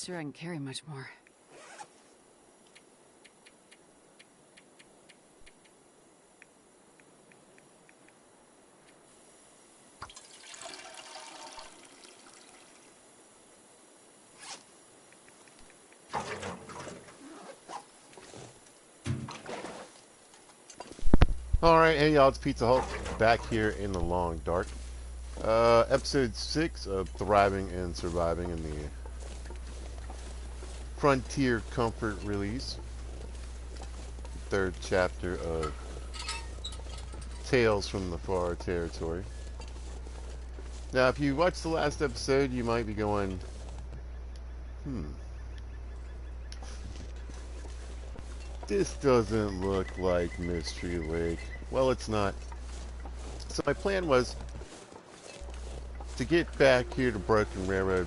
sure I can carry much more. Alright, hey y'all, it's Pizza Hut back here in the long dark. Episode 6 of Thriving and Surviving in the Frontier Comfort release. Third chapter of Tales from the Far Territory. Now, if you watched the last episode, you might be going, this doesn't look like Mystery Lake. Well, it's not. So my plan was to get back here to Broken Railroad,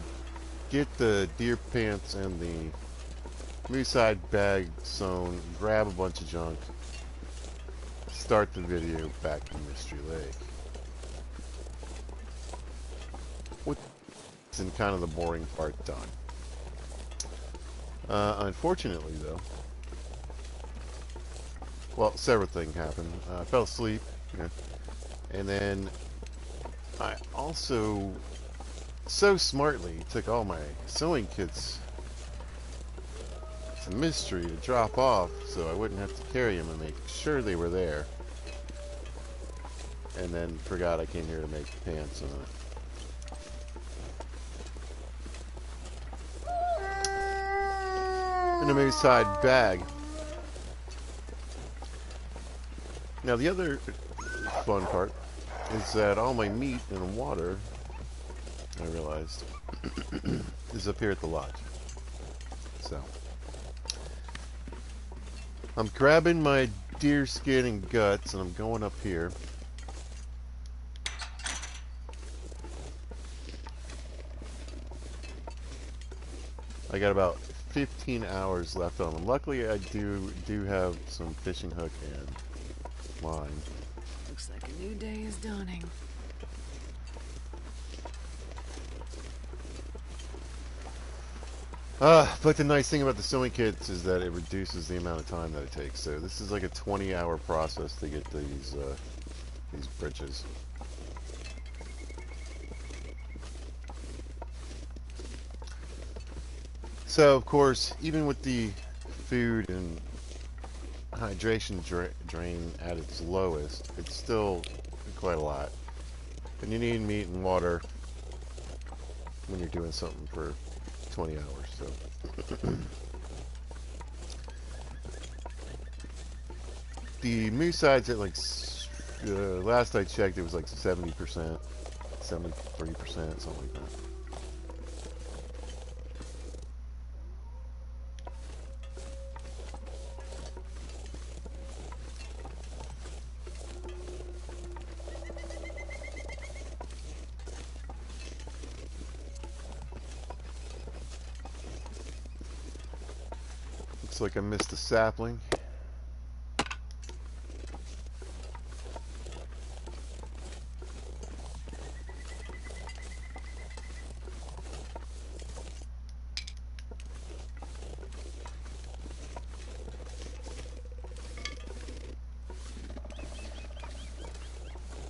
get the deer pants and the moose-hide bag sewn, grab a bunch of junk, start the video back in Mystery Lake. What's in kind of the boring part done. Unfortunately, though, well, several things happened. I fell asleep, and then I also so smartly took all my sewing kits to Mystery to drop off so I wouldn't have to carry them and make sure they were there. And then forgot I came here to make pants in a moose hide bag. Now the other fun part is that all my meat and water, I realized, is up here at the lodge. So I'm grabbing my deer skin and guts and I'm going up here. I got about 15 hours left on them. Luckily I do have some fishing hook and line. Looks like a new day is dawning. But the nice thing about the sewing kits is that it reduces the amount of time that it takes. So this is like a 20-hour process to get these breeches. So of course, even with the food and hydration drain at its lowest, it's still quite a lot. And you need meat and water when you're doing something for 20 hours. So the moose sides at like last I checked, it was like 70%, 73%, something like that. Looks like I missed a sapling.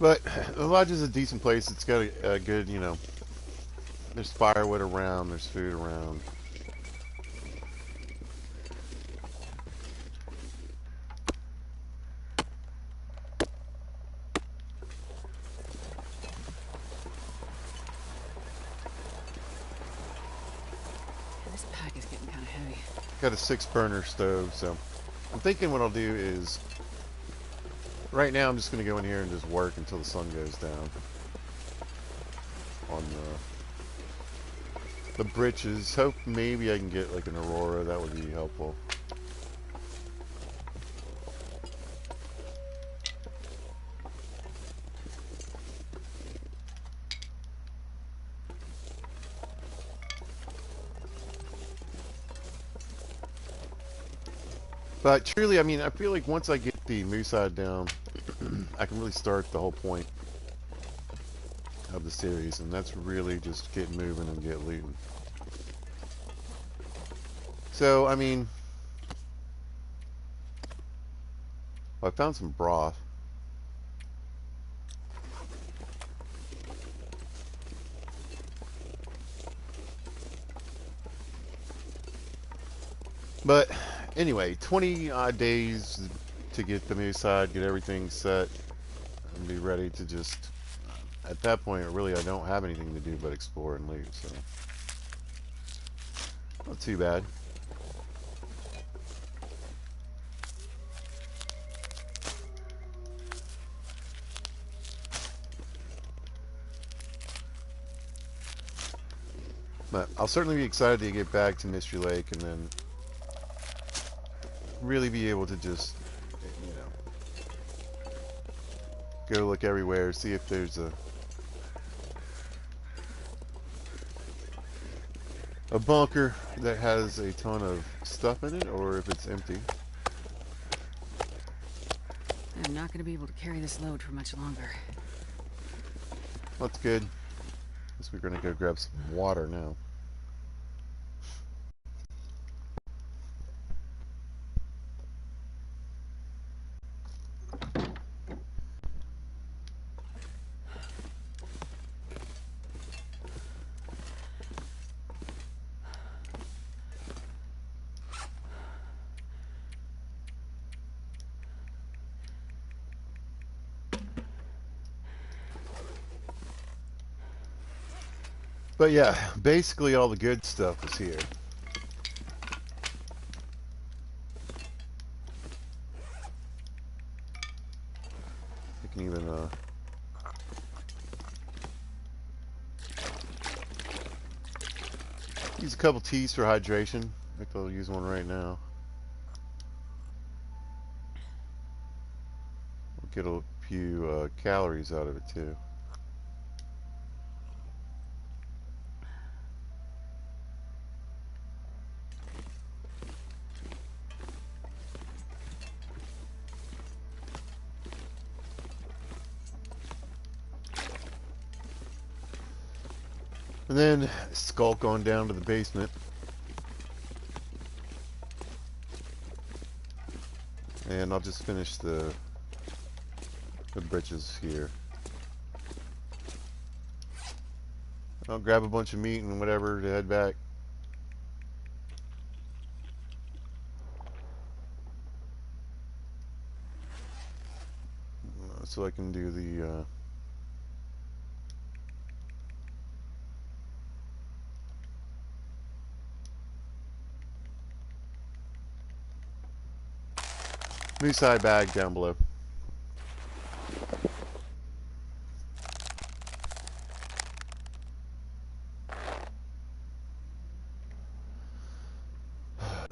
But the lodge is a decent place. It's got a good, there's firewood around, there's food around. This pack is getting kind of heavy. Got a 6-burner stove, so I'm thinking what I'll do is, right now I'm just going to go in here and just work until the sun goes down on the britches. Hope maybe I can get like an aurora. That would be helpful. But truly, I mean, I feel like once I get the moose hide down, I can really start the whole point of the series, and that's really just get moving and get looting. So, I mean, well, I found some broth. But anyway, 20 odd days to get the new side, get everything set, and be ready to just. At that point, really, I don't have anything to do but explore and leave, so not too bad. But I'll certainly be excited to get back to Mystery Lake and then really be able to just, you know, go look everywhere, see if there's a bunker that has a ton of stuff in it, or if it's empty. I'm not gonna be able to carry this load for much longer. That's good. Guess we're gonna go grab some water now. But yeah, basically all the good stuff is here. You can even use a couple teas for hydration. I think I'll use one right now. We'll get a few calories out of it too. And then skulk on down to the basement. And I'll just finish the britches here. I'll grab a bunch of meat and whatever to head back. So I can do the moose eye bag down below.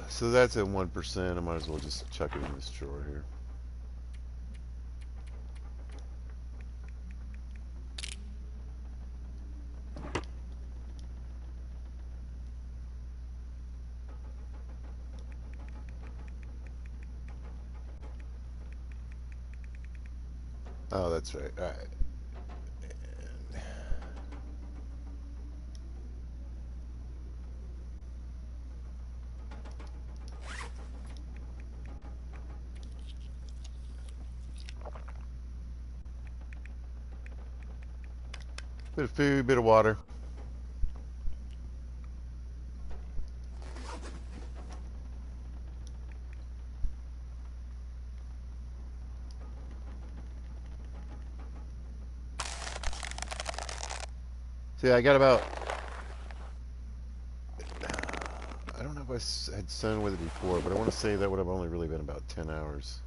So that's at 1%. I might as well just chuck it in this drawer here. Oh, that's right. All right. Bit of food, bit of water. See, I got about. I don't know if I had sewn with it before, but I want to say that would have only really been about 10 hours.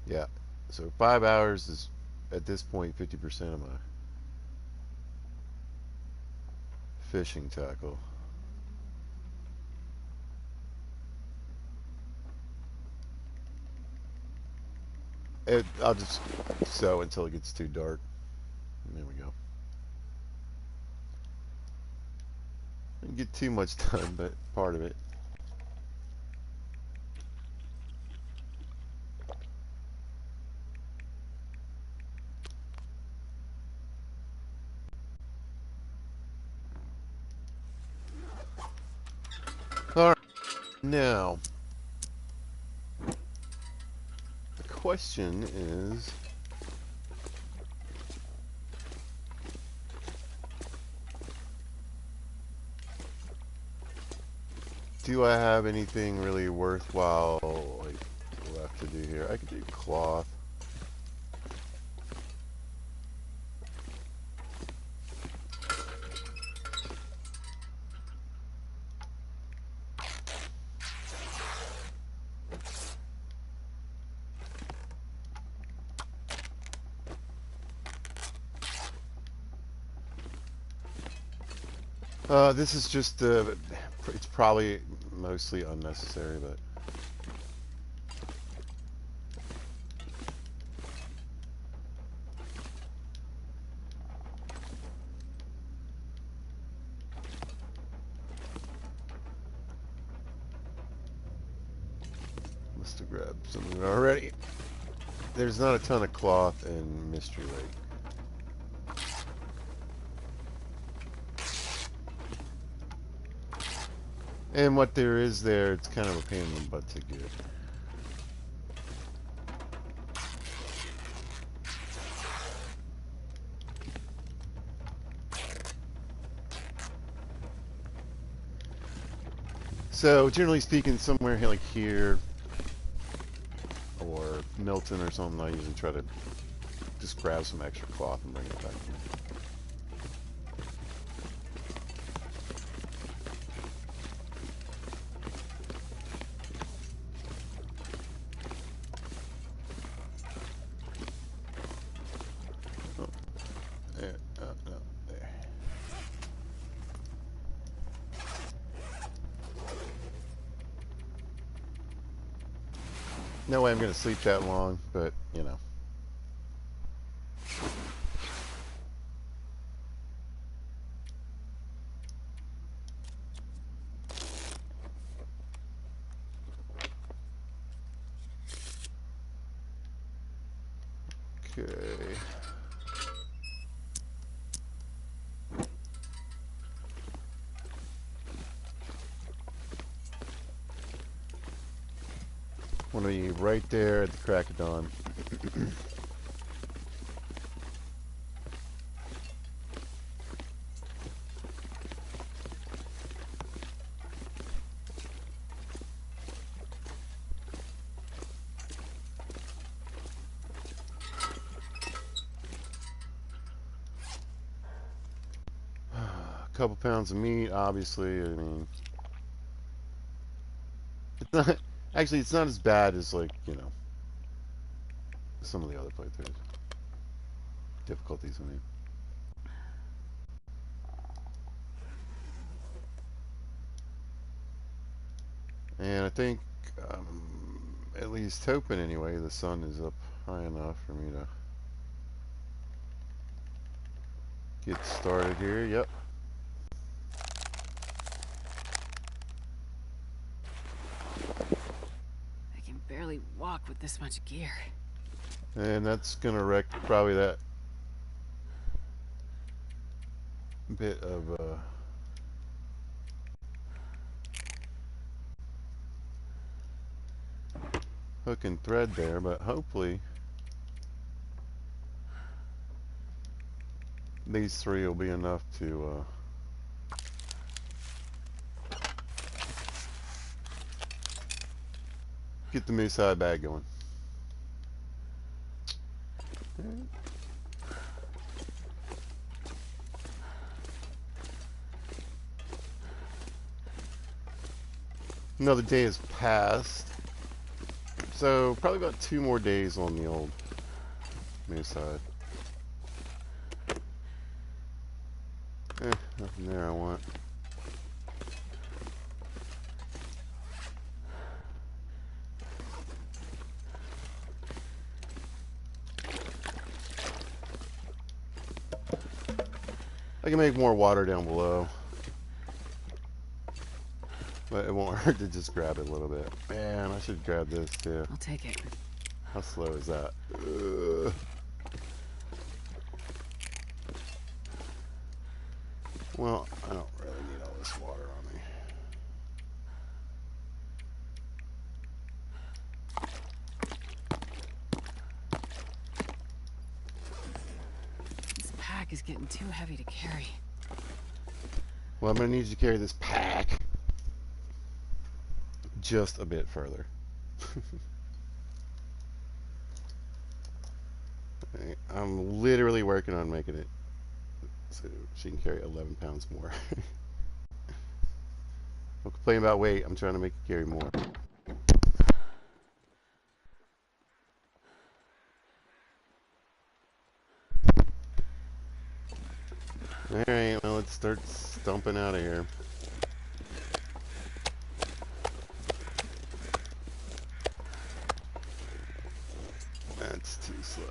Yeah. So 5 hours is, at this point, 50% of my fishing tackle. I'll just sew until it gets too dark. There we go. Didn't get too much done, but part of it. Now, the question is, do I have anything really worthwhile like left to do here? I could do cloth. This is just, it's probably mostly unnecessary, but must have grabbed some of it already. There's not a ton of cloth in Mystery Lake. And what there is there, it's kind of a pain in the butt to get. So, generally speaking, somewhere like here, or Milton or something, I usually try to just grab some extra cloth and bring it back. Oh, there, no, there. No way I'm going to sleep that long, but, you know. Okay. Want to be right there at the crack of dawn. A couple pounds of meat, obviously. I mean, it's not actually. It's not as bad as, like, you know, some of the other playthroughs. Difficulties, I mean. And I think, at least hoping anyway, the sun is up high enough for me to get started here. Yep. I can barely walk with this much gear. And that's gonna wreck probably that bit of hook and thread there, but hopefully these three will be enough to get the moose hide bag going. Another day has passed, so probably about 2 more days on the old moose hide. Nothing there I want. I can make more water down below, but it won't hurt to just grab it a little bit. Man, I should grab this too. I'll take it. How slow is that? Ugh. Well, I don't really need all this water on me. pack is getting too heavy to carry. Well, I'm going to need you to carry this pack just a bit further. I'm literally working on making it so she can carry 11 pounds more. Don't complain about weight. I'm trying to make you carry more. Alright, well, let's start stumping out of here. That's too slow.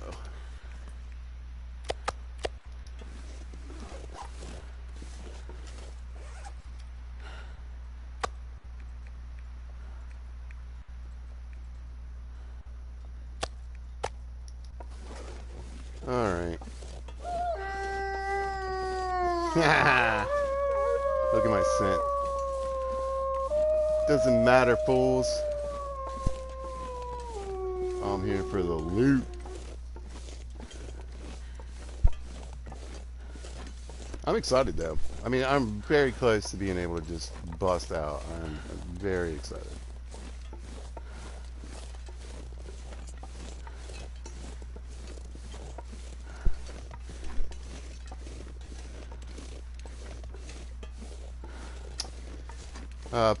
Alright. Look at my scent. Doesn't matter, fools. I'm here for the loot. I'm excited, though. I mean, I'm very close to being able to just bust out. I'm very excited.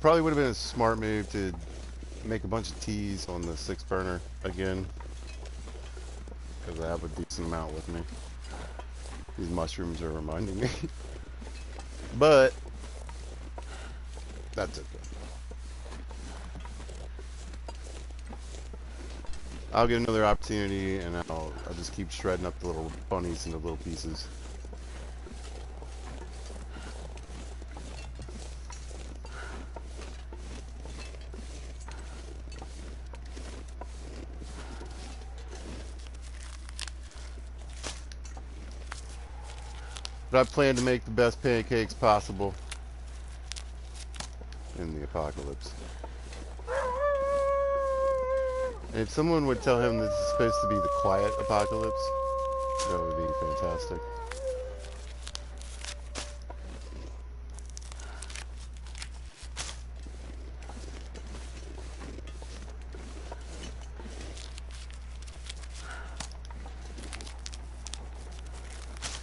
Probably would have been a smart move to make a bunch of teas on the 6 burner again, because I have a decent amount with me. These mushrooms are reminding me. But that's okay. I'll get another opportunity, and I'll just keep shredding up the little bunnies into little pieces. But I plan to make the best pancakes possible in the apocalypse. And if someone would tell him this is supposed to be the quiet apocalypse, that would be fantastic.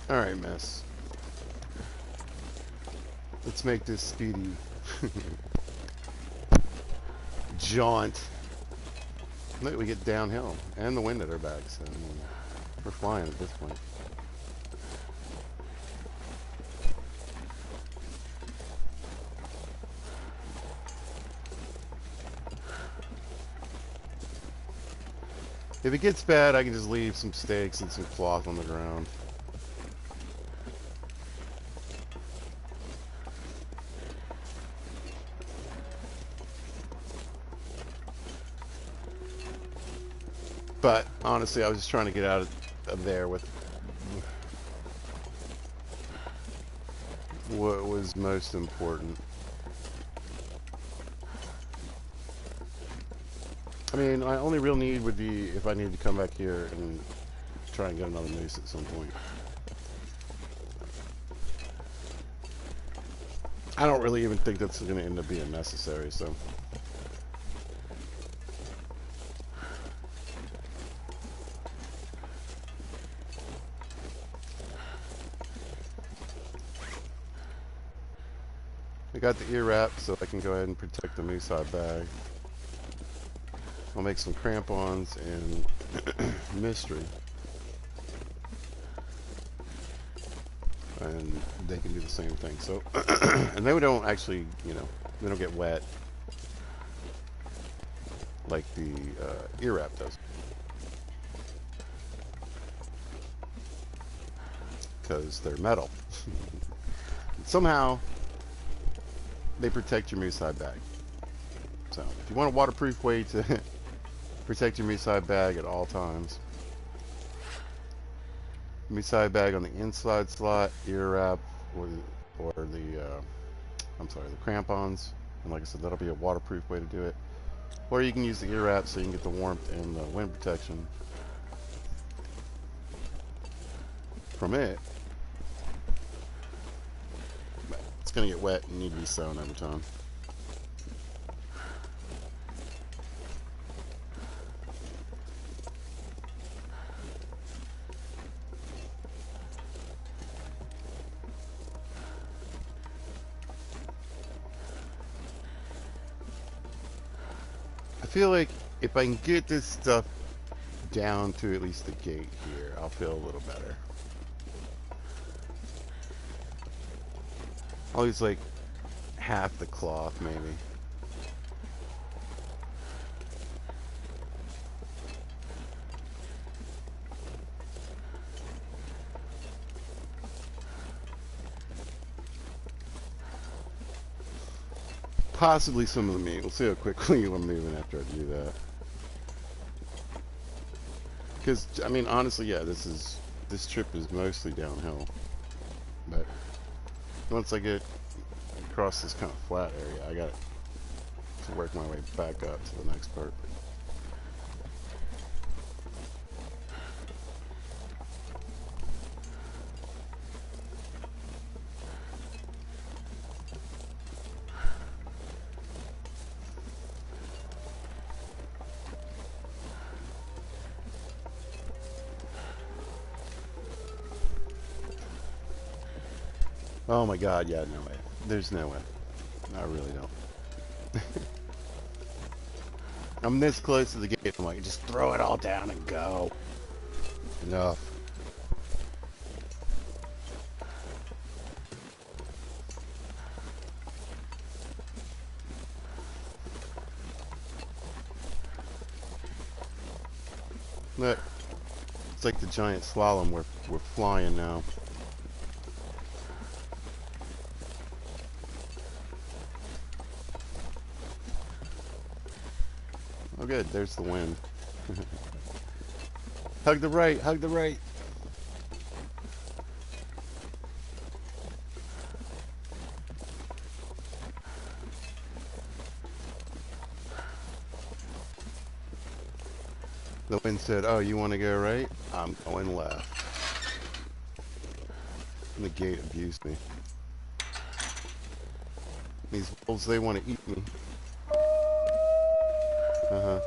Alright, miss. Let's make this speedy jaunt. Look, we get downhill, and the wind at our backs. So, I mean, we're flying at this point. If it gets bad, I can just leave some stakes and some cloth on the ground. But honestly, I was just trying to get out of there with what was most important. I mean, my only real need would be if I needed to come back here and try and get another moose at some point. I don't really even think that's going to end up being necessary, so. I got the ear wrap so I can go ahead and protect the moose hide bag. I'll make some crampons and mystery. And they can do the same thing. So, and they don't actually, you know, they don't get wet like the ear wrap does. Because they're metal. Somehow, they protect your moose hide bag. So, if you want a waterproof way to protect your moose hide bag at all times, moose hide bag on the inside slot, ear wrap, or the I'm sorry, the crampons. And like I said, that'll be a waterproof way to do it. Or you can use the ear wrap so you can get the warmth and the wind protection from it. It's gonna get wet and need to be sown every time. I feel like if I can get this stuff down to at least the gate here, I'll feel a little better. I'll use like half the cloth maybe. Possibly some of the meat. We'll see how quickly we're moving after I do that. Because, I mean, honestly, yeah, this trip is mostly downhill. But once I get across this kind of flat area, I got to work my way back up to the next part. Oh my god, yeah, no way. There's no way. I really don't. I'm this close to the gate, I'm like, just throw it all down and go. Enough. Look, it's like the giant slalom, we're flying now. Oh good, there's the wind. Hug the right, hug the right. The wind said, oh, you want to go right? I'm going left. And the gate abused me. These wolves, they want to eat me. Uh-huh.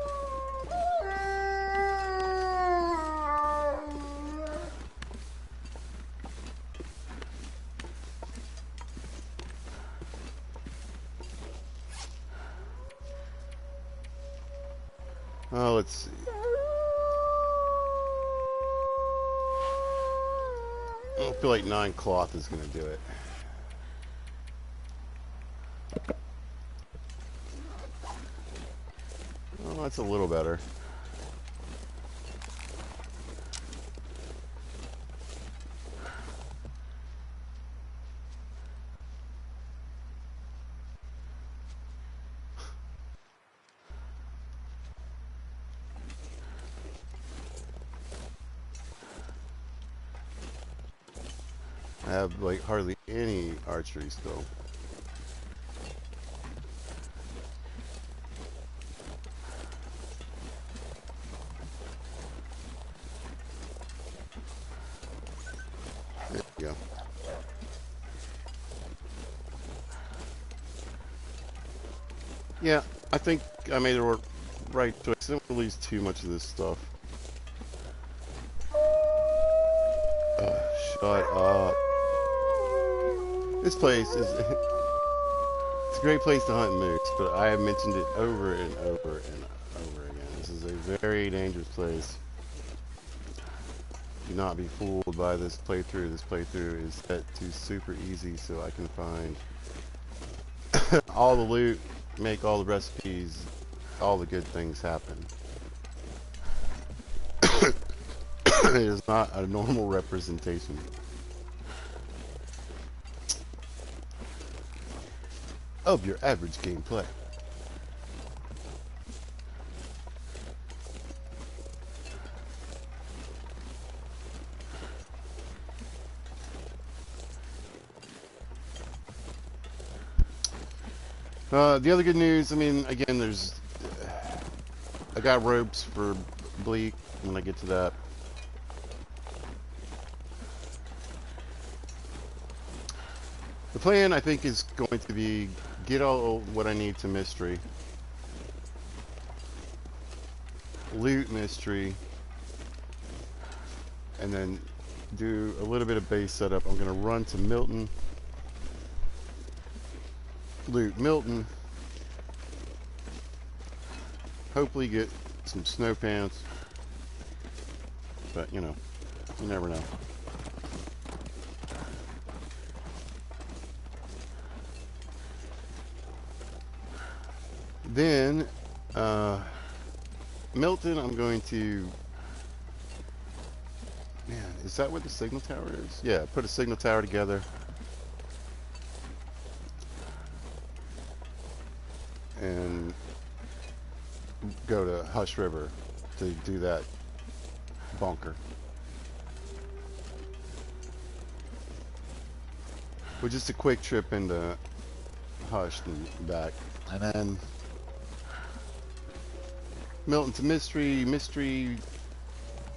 Oh, let's see. I don't feel like 9 cloth is going to do it. Oh, that's a little better. I have like hardly any archery still. There you go. Yeah, I think I made the right choice. I didn't release too much of this stuff. Shut up. This place is it's a great place to hunt moose, but I have mentioned it over and over and over again. This is a very dangerous place. Do not be fooled by this playthrough. This playthrough is set to super easy so I can find all the loot, make all the recipes, all the good things happen. It is not a normal representation. Of your average gameplay. The other good news, I mean, again, there's I got ropes for bleak when I get to that. The plan, I think, is going to be get all what I need to mystery, loot mystery, and then do a little bit of base setup. I'm going to run to Milton, loot Milton, hopefully get some snow pants, but you know, you never know. Then, Milton, I'm going to, man, is that where the signal tower is? Yeah, put a signal tower together. And go to Hush River to do that bunker. With just a quick trip into Hush and back. And then Milton to Mystery, Mystery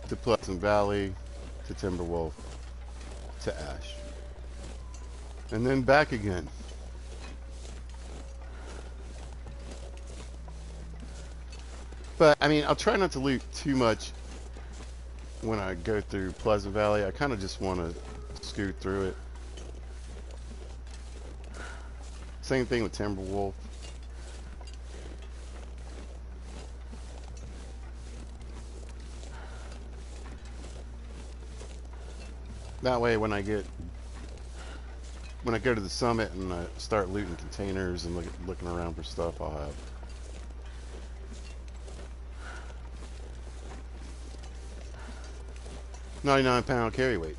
to Pleasant Valley, to Timberwolf, to Ash. And then back again. But, I mean, I'll try not to loot too much when I go through Pleasant Valley. I kind of just want to scoot through it. Same thing with Timberwolf. That way when I go to the summit and I start looting containers and looking around for stuff, I'll have 99-pound carry weight.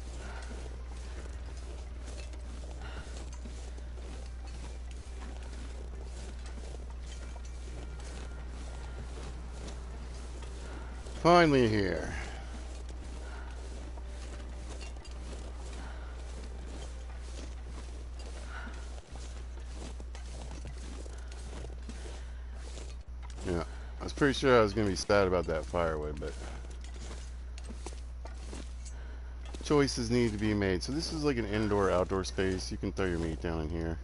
Finally here. Yeah, I was pretty sure I was going to be sad about that firewood, but choices need to be made. So this is like an indoor-outdoor space. You can throw your meat down in here.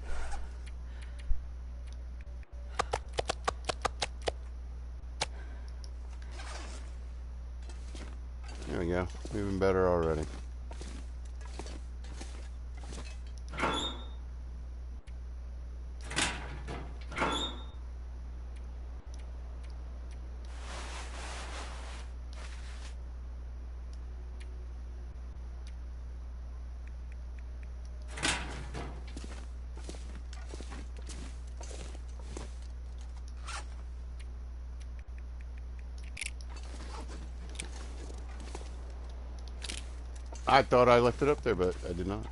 There we go. Moving better already. I thought I left it up there, but I did not.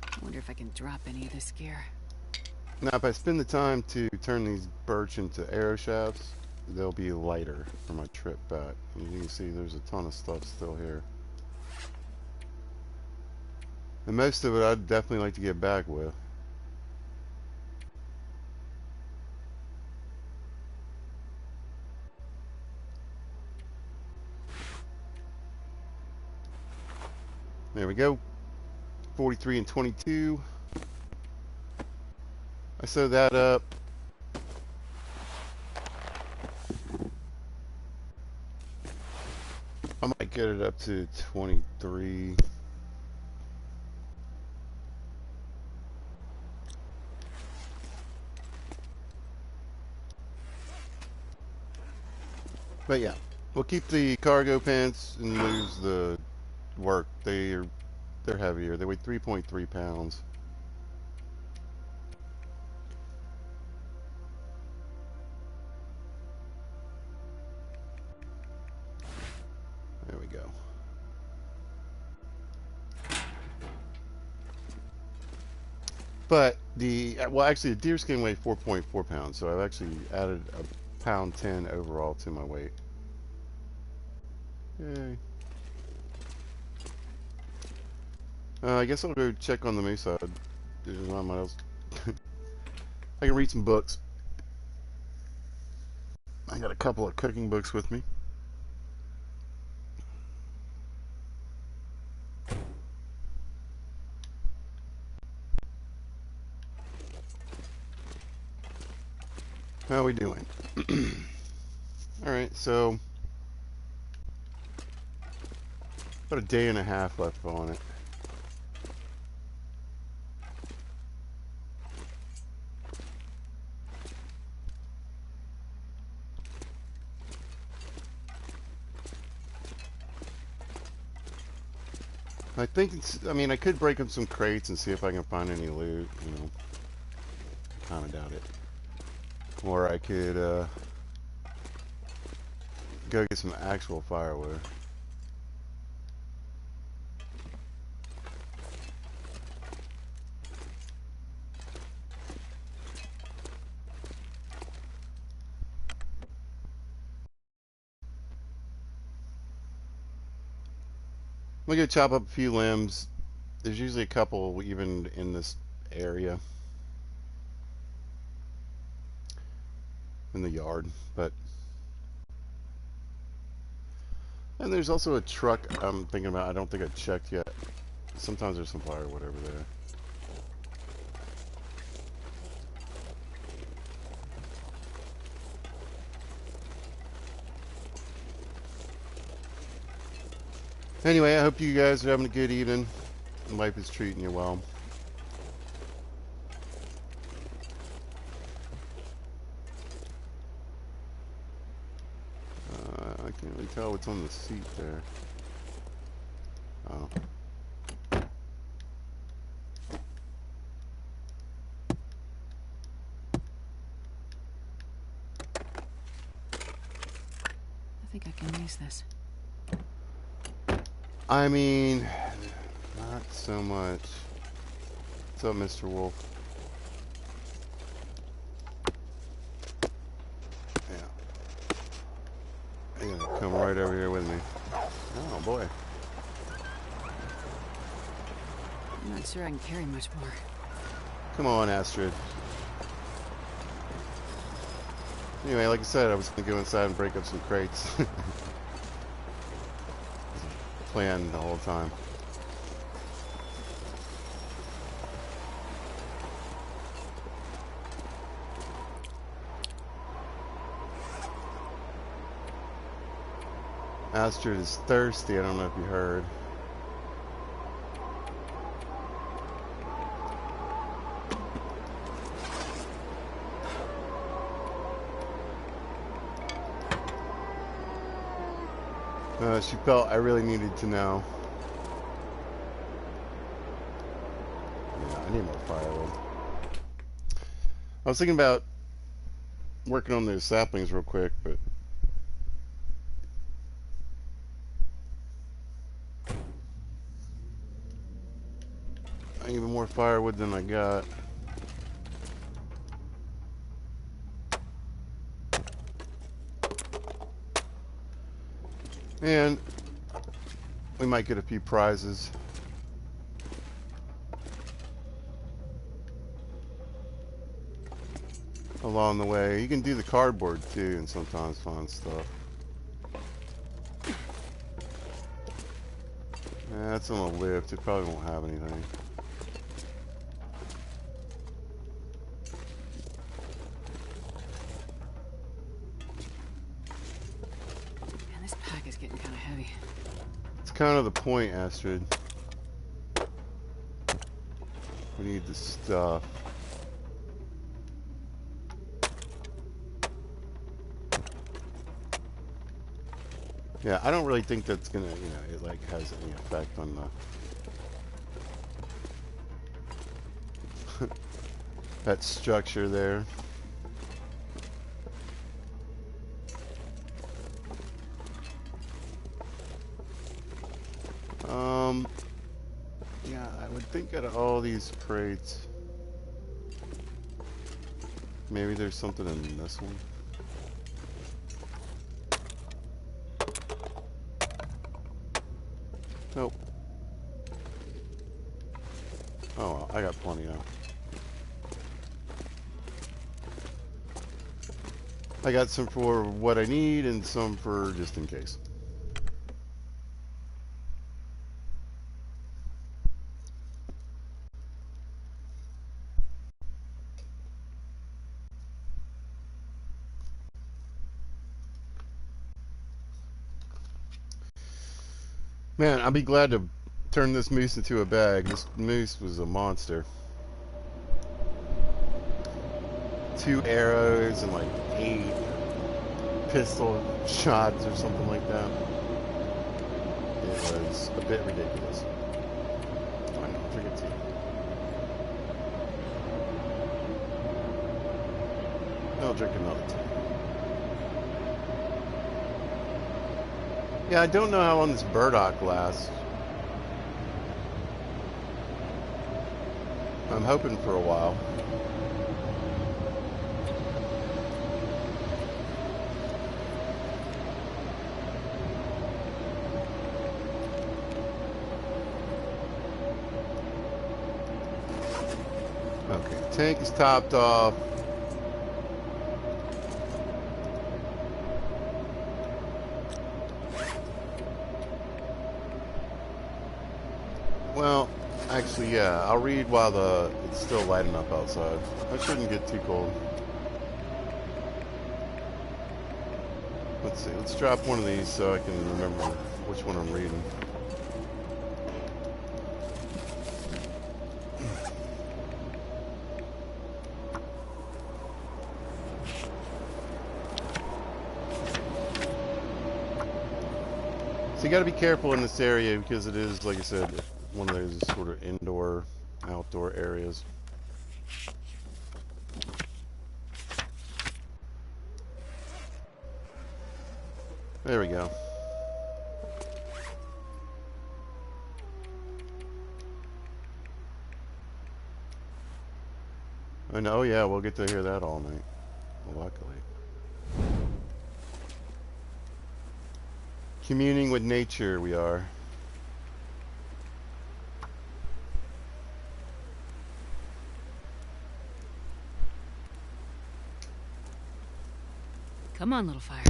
I wonder if I can drop any of this gear. Now, if I spend the time to turn these birch into arrow shafts, they'll be lighter for my trip back. And you can see there's a ton of stuff still here. And most of it I'd definitely like to get back with. There we go. 43 and 22. I sew that up. I might get it up to 23. But yeah, we'll keep the cargo pants and lose the work. They're heavier. They weigh 3.3 pounds. There we go. But actually the deer skin weighed 4.4 pounds, so I've actually added a pound 10 overall to my weight. Yay. I guess I'll go check on the moose side. There's not much else. I can read some books. I got a couple of cooking books with me. How are we doing? Alright, so about a day and a half left on it. I think it's, I mean, I could break up some crates and see if I can find any loot, you know. Kind of doubt it. Or I could, go get some actual firewood. I'm gonna go chop up a few limbs. There's usually a couple even in this area. In the yard, but... And there's also a truck I'm thinking about. I don't think I checked yet. Sometimes there's some firewood over there. Anyway, I hope you guys are having a good evening. Life is treating you well. I can't really tell what's on the seat there. Oh. I think I can use this. I mean, not so much. What's up, Mr. Wolf? Yeah. You're gonna come right over here with me. Oh, boy. I'm not sure I can carry much more. Come on, Astrid. Anyway, like I said, I was gonna go inside and break up some crates. Plan the whole time. Astrid is thirsty. I don't know if you heard. She felt I really needed to know. Yeah, I need more firewood. I was thinking about working on those saplings real quick, but I need more firewood than I got. And we might get a few prizes. Along the way. You can do the cardboard too and sometimes find stuff. That's on a lift. It probably won't have anything. Man, this pack is getting kind of heavy. It's kind of the point, Astrid. We need the stuff. Yeah, I don't really think that's gonna, it like has any effect on the that structure there. Yeah, I would think out of all these crates, maybe there's something in this one. Nope. Oh, well, I got plenty of. I got some for what I need and some for just in case. Man, I'll be glad to turn this moose into a bag. This moose was a monster. 2 arrows and like 8 pistol shots or something like that. It was a bit ridiculous. Fine, I'll drink a tea. I'll drink another tea. Yeah, I don't know how long this burdock lasts. I'm hoping for a while. Okay, tank is topped off. Well, actually, yeah, I'll read while it's still lighting up outside. I shouldn't get too cold. Let's see, let's drop one of these so I can remember which one I'm reading. So you got to be careful in this area because it is, like I said, one of those sort of indoor, outdoor areas. There we go. I know, yeah, we'll get to hear that all night. Luckily. Communing with nature, we are. Come on, little fire.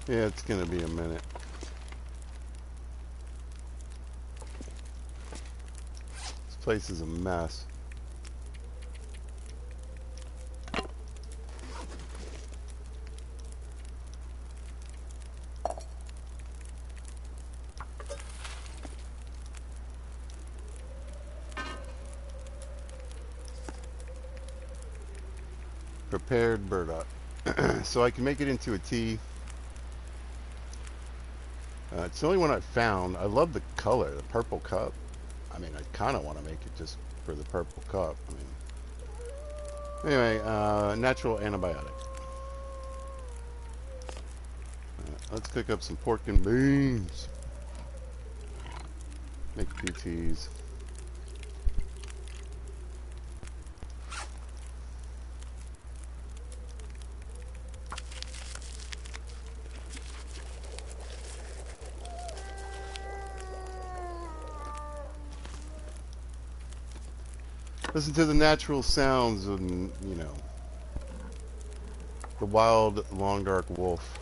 Yeah, it's gonna be a minute. This place is a mess. Prepared burdock. So I can make it into a tea. It's the only one I've found. I love the color, the purple cup. I mean, I kind of want to make it just for the purple cup. I mean, anyway, natural antibiotic. Let's cook up some pork and beans. Make a few teas. Listen to the natural sounds of, you know, the wild, long, dark wolf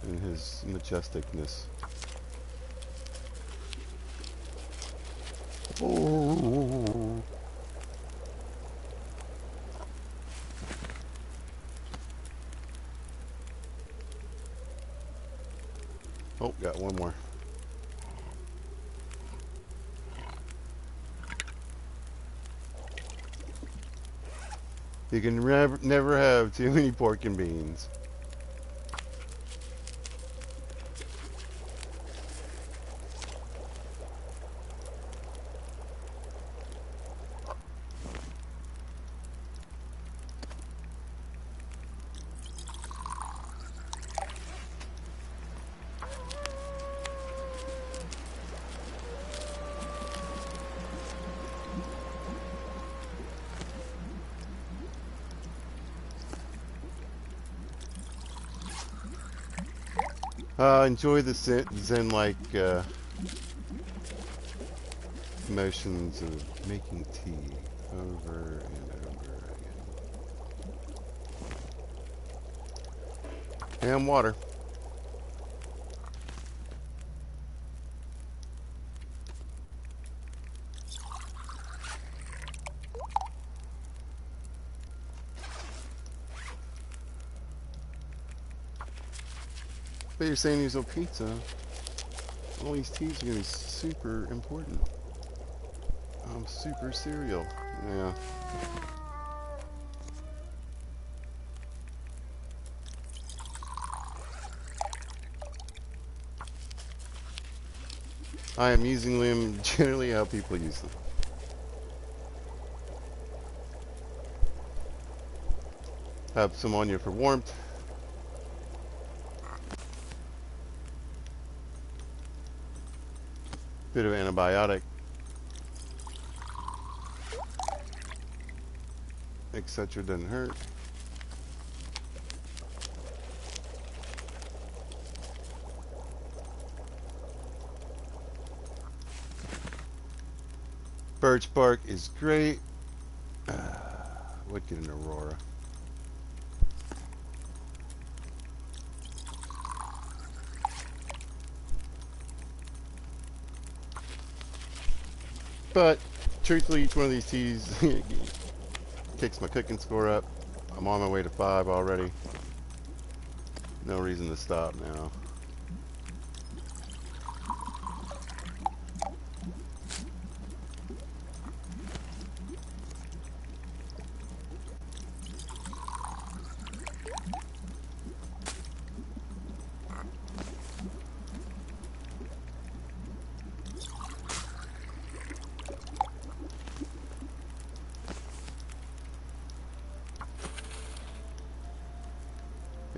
and his majesticness. Oh. Oh, got one more. You can never have too many pork and beans. Enjoy the zen-like motions of making tea over and over again. And water. But you're saying these little pizza, all these teas are going to be super important. Super cereal. Yeah. I am using them generally how people use them. Have some on you for warmth. Bit of antibiotic. Etc. doesn't hurt. Birch bark is great. Would get an aurora. But truthfully, each one of these teas kicks my cooking score up. I'm on my way to 5 already. No reason to stop now.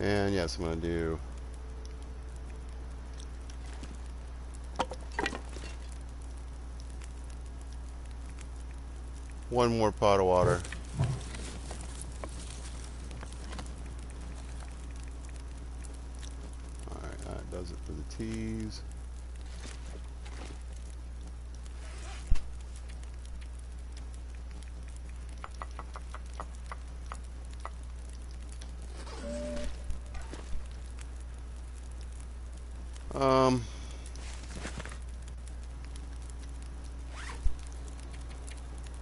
And yes, I'm going to do one more pot of water. Alright, that does it for the teas.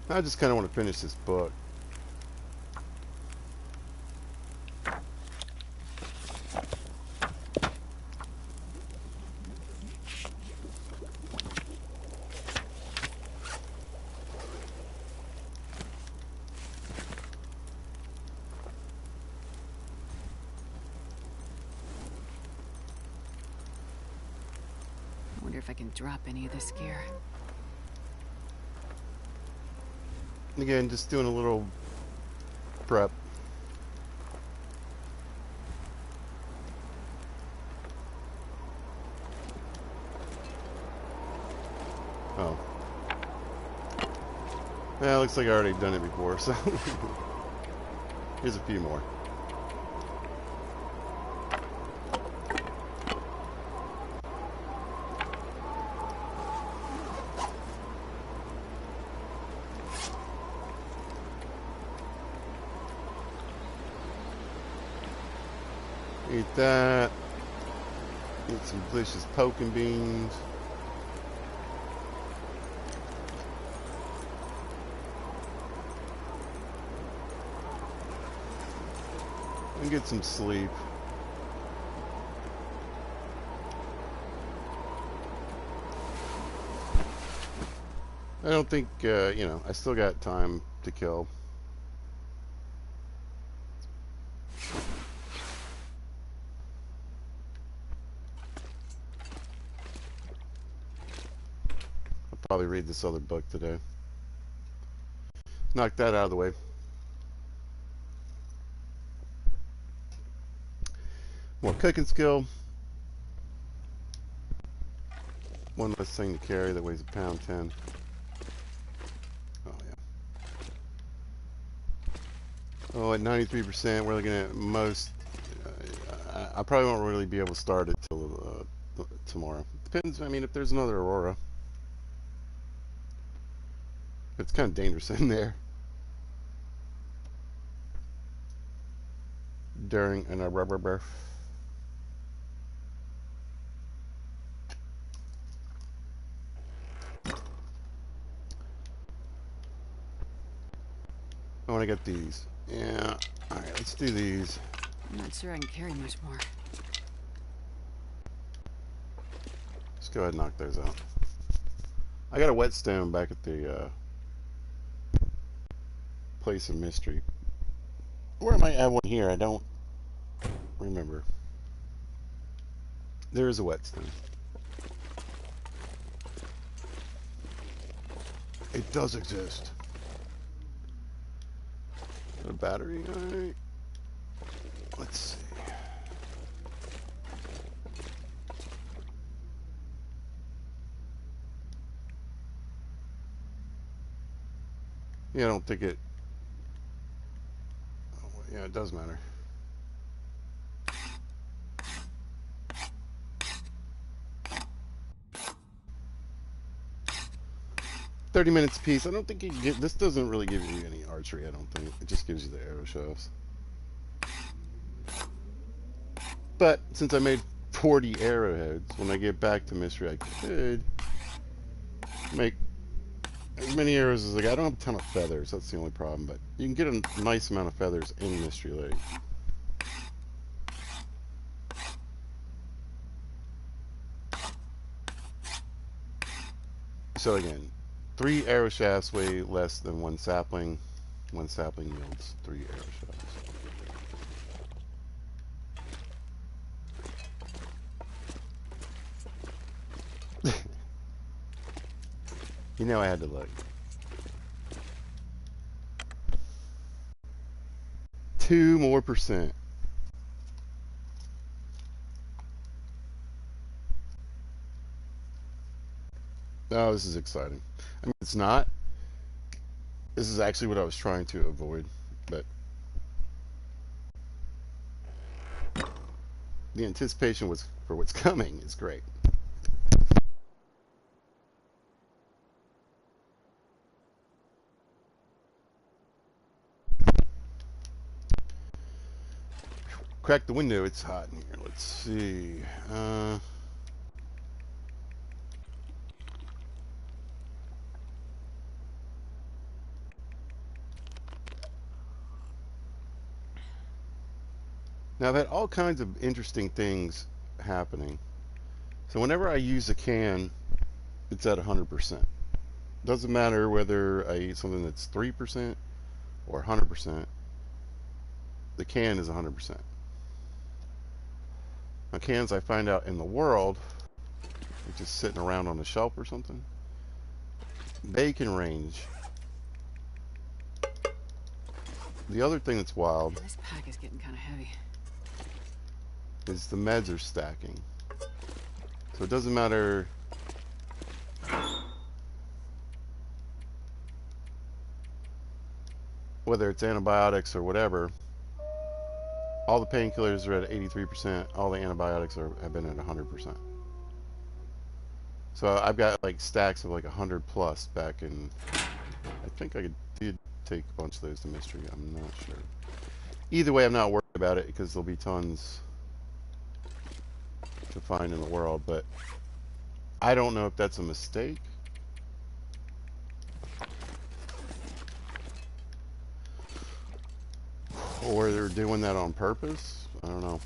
I just kind of want to finish this book. I wonder if I can drop any of this gear. Again, just doing a little prep. Oh. Yeah, looks like I already done it before, so here's a few more. Eat that. Eat some delicious poking beans. And get some sleep. I don't think, I still got time to kill. I'll probably read this other book today. Knock that out of the way. More cooking skill. One less thing to carry that weighs £1.10. Oh, yeah. Oh, at 93%, we're looking at most. I probably won't really be able to start it till tomorrow. Depends. I mean, if there's another aurora, it's kind of dangerous in there during an aurora. I want to get these. Yeah. All right. Let's do these. I'm not sure I can carry much more. Let's go ahead and knock those out. I got a whetstone back at the place of mystery. Or I might have one here. I don't remember. There is a whetstone. It does exist. A battery. All right. Let's see. Yeah, I don't think it. Oh, yeah, it does matter. $30 a piece. I don't think you get. This doesn't really give you any archery. I don't think it just gives you the arrow shafts. But since I made 40 arrowheads, when I get back to mystery, I could make as many arrows as I got. I don't have a ton of feathers. That's the only problem. But you can get a nice amount of feathers in Mystery Lake. So again, 3 arrow shafts weigh less than 1 sapling. 1 sapling yields 3 arrow shafts. You know I had to look. 2% more. Oh, this is exciting. I mean, it's not. This is actually what I was trying to avoid, but the anticipation was for what's coming is great. Crack the window. It's hot in here. Let's see. Now, I've had all kinds of interesting things happening. So whenever I use a can, it's at 100%. Doesn't matter whether I eat something that's 3% or 100%. The can is 100%. Now, cans I find out in the world, just sitting around on a shelf or something, they can range. The other thing that's wild This pack is getting kind of heavy. is the meds are stacking. So it doesn't matter whether it's antibiotics or whatever. All the painkillers are at 83%. All the antibiotics have been at 100%. So I've got like stacks of like 100 plus back in. I think I did take a bunch of those to mystery. I'm not sure. Either way, I'm not worried about it because there'll be tons to find in the world. But I don't know if that's a mistake. Or they're doing that on purpose. I don't know.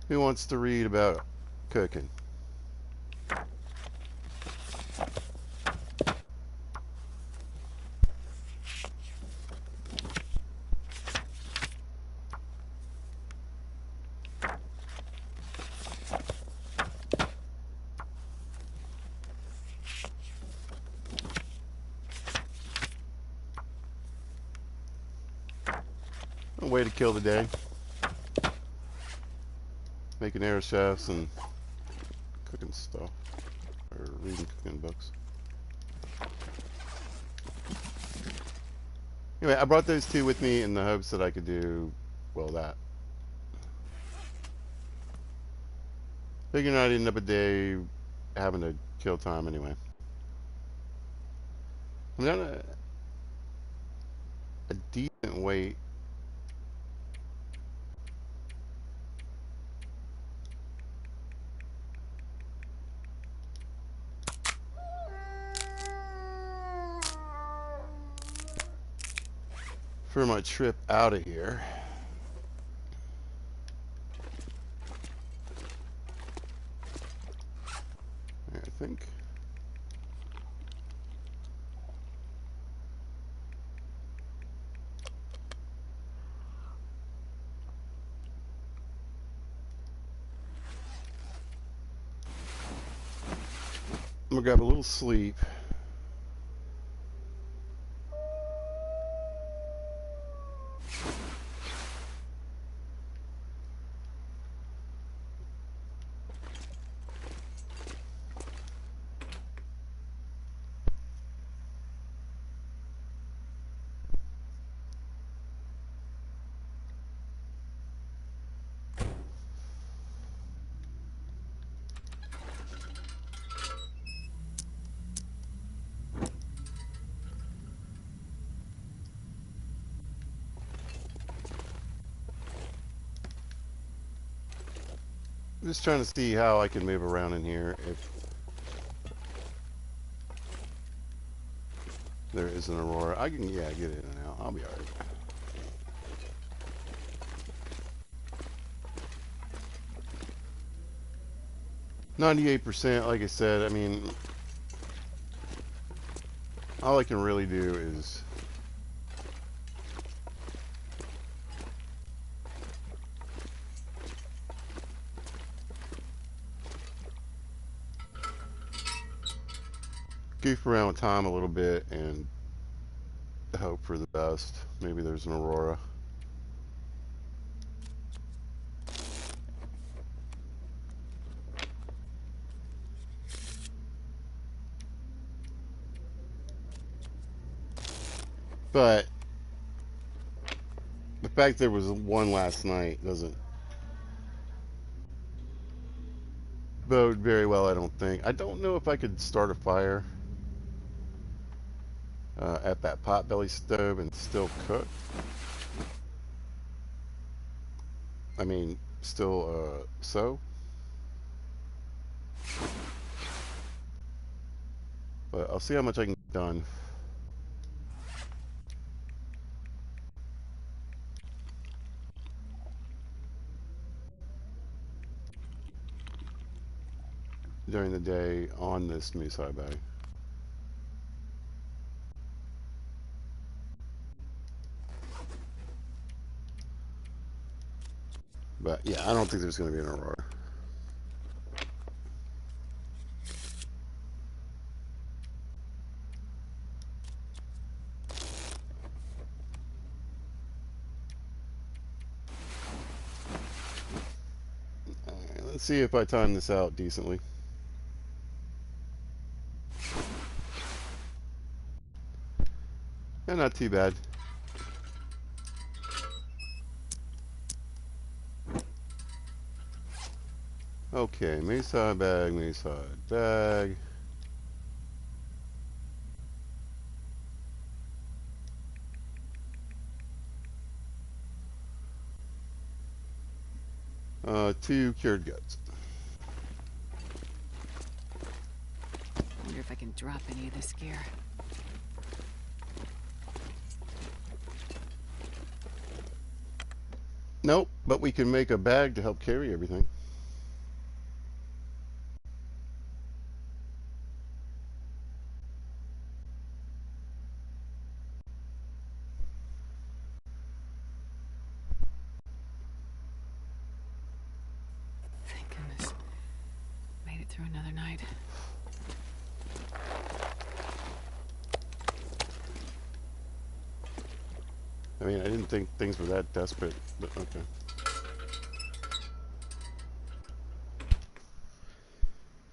Who wants to read about cooking? A way to kill the day. Making arrow shafts and cooking stuff. Or reading cooking books. Anyway, I brought those two with me in the hopes that I could do, well, that. Figuring I'd end up a day having to kill time anyway. I'm down a decent weight. For my trip out of here. I think. I'm gonna grab a little sleep. I'm just trying to see how I can move around in here if there is an aurora. I can, yeah, get in and out. I'll be alright. %, like I said, I mean, all I can really do is goof around with time a little bit and hope for the best. Maybe there's an aurora. But the fact there was one last night doesn't bode very well, I don't think. I don't know if I could start a fire at that potbelly stove and still cook. I mean, still sew. But I'll see how much I can get done. During the day on this moose high bag. But yeah, I don't think there's going to be an aurora. Alright, let's see if I time this out decently. Yeah, not too bad. Okay, moose high bag, moose high bag. Two cured guts. Wonder if I can drop any of this gear. Nope, but we can make a bag to help carry everything. Thank goodness. Made it through another night. I mean, I didn't think things were that desperate, but okay.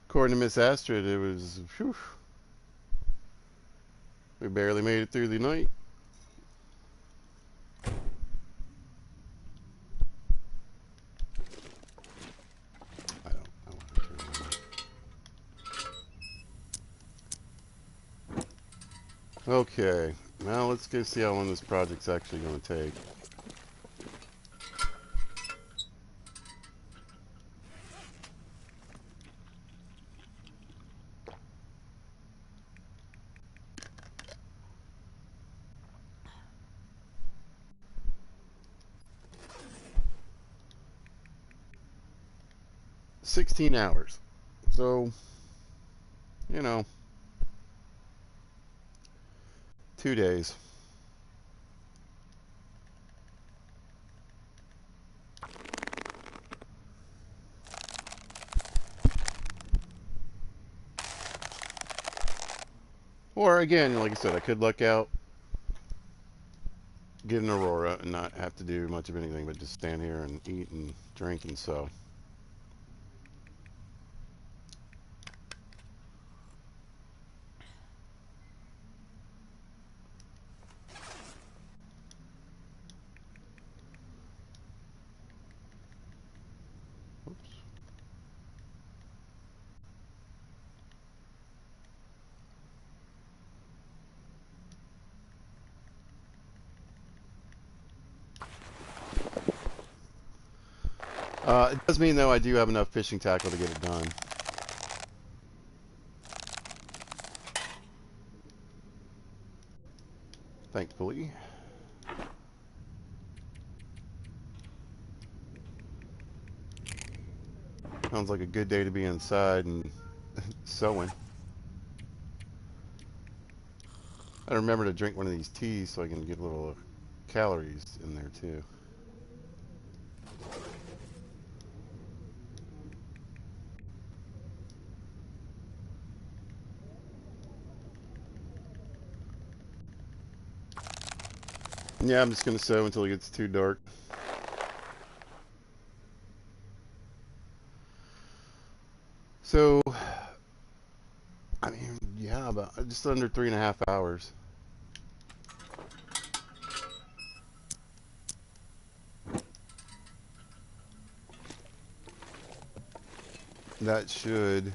According to Miss Astrid, it was, whew, we barely made it through the night. Okay, now let's go see how long this project's actually going to take. $16. So, you know, 2 days. Or again, like I said, I could luck out, get an Aurora, and not have to do much of anything but just stand here and eat and drink and so. It does mean, though, I do have enough fishing tackle to get it done. Thankfully. Sounds like a good day to be inside and sewing. I remember to drink one of these teas so I can get a little calories in there too. Yeah, I'm just gonna sew until it gets too dark. So, I mean, yeah, about just under 3.5 hours. That should.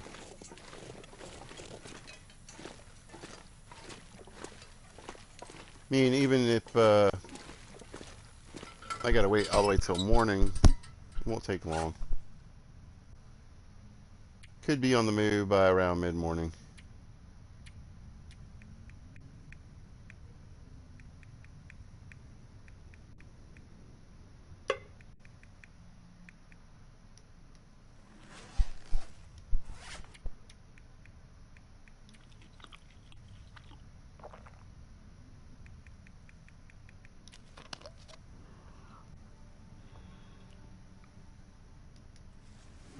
I mean, even if I gotta wait all the way till morning, it won't take long. Could be on the move by around mid-morning.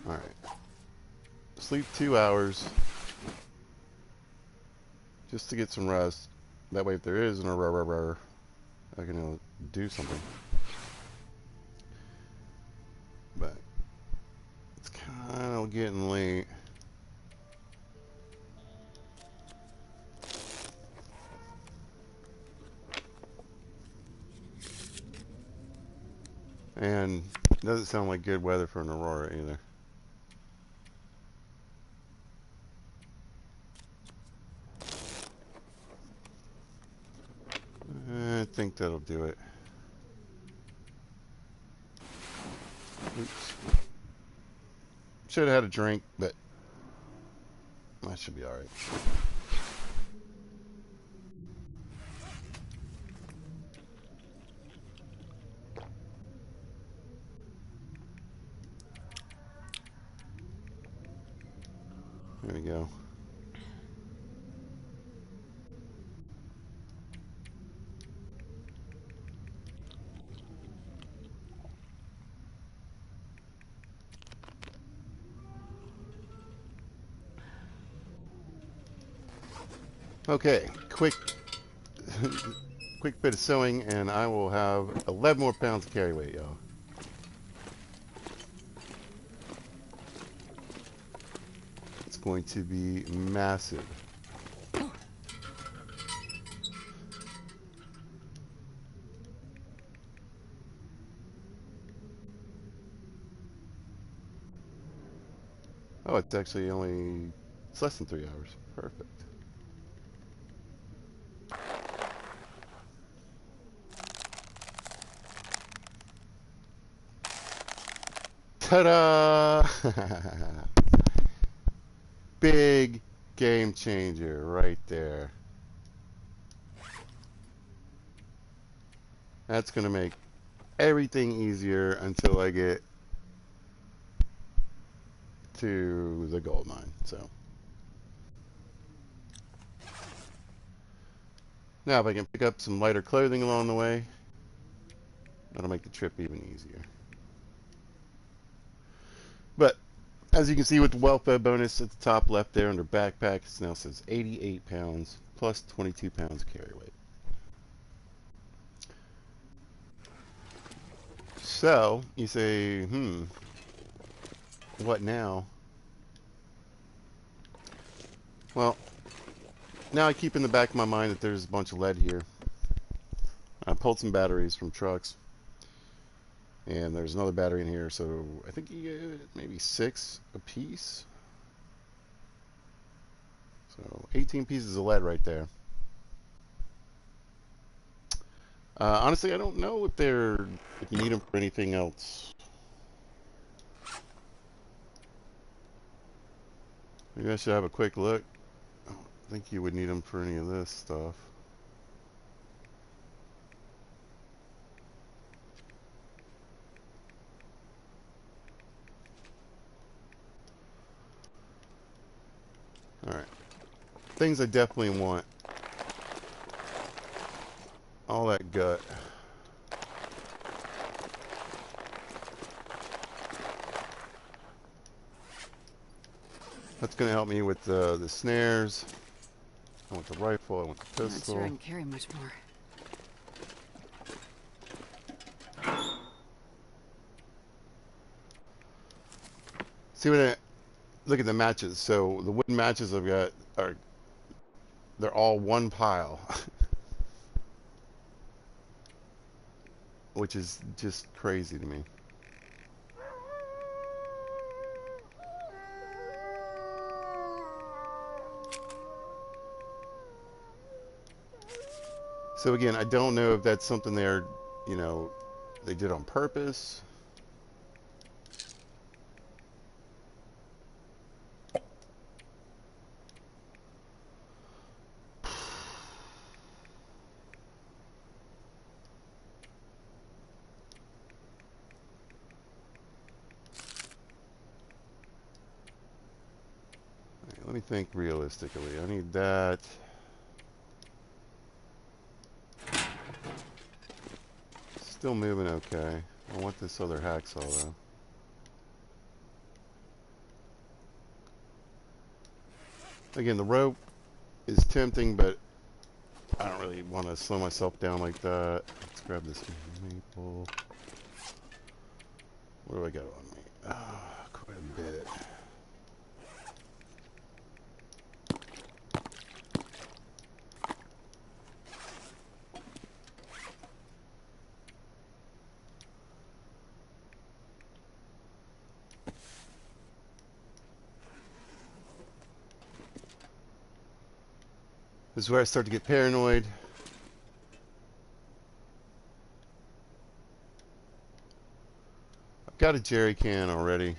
All right. Sleep 2 hours just to get some rest. That way, if there is an error, I can do something. But it's kind of getting late. And it doesn't sound like good weather for an aurora either. I think that'll do it. Oops. Should have had a drink, but that should be alright. There we go. Okay, quick bit of sewing, and I will have 11 more pounds of carry weight, y'all. It's going to be massive. Oh, it's actually only, it's less than 3 hours. Perfect. Ta-da! Big game changer right there. That's going to make everything easier until I get to the gold mine. So now if I can pick up some lighter clothing along the way, that'll make the trip even easier. But as you can see with the welfare bonus at the top left there under backpack, it now says 88 pounds plus 22 pounds carry weight. So you say, what now? Well, now I keep in the back of my mind that there's a bunch of lead here. I pulled some batteries from trucks, and there's another battery in here, so I think you get maybe 6 a piece. So 18 pieces of lead right there. Honestly, I don't know if you need them for anything else. Maybe I should have a quick look. I don't think you would need them for any of this stuff. Alright. Things I definitely want. All that gut. That's going to help me with the snares. I want the rifle, I want the I'm not sure I pistol. can carry much more. See when I look at the matches. So the wooden matches I've got they're all one pile, which is just crazy to me. So again, I don't know if that's something they did on purpose. Right, let me think realistically. I need that. Still moving okay. I want this other hacksaw though. Again, the rope is tempting, but I don't really want to slow myself down like that. Let's grab this maple. What do I got on me? Quite a bit. This is where I start to get paranoid. I've got a jerry can already.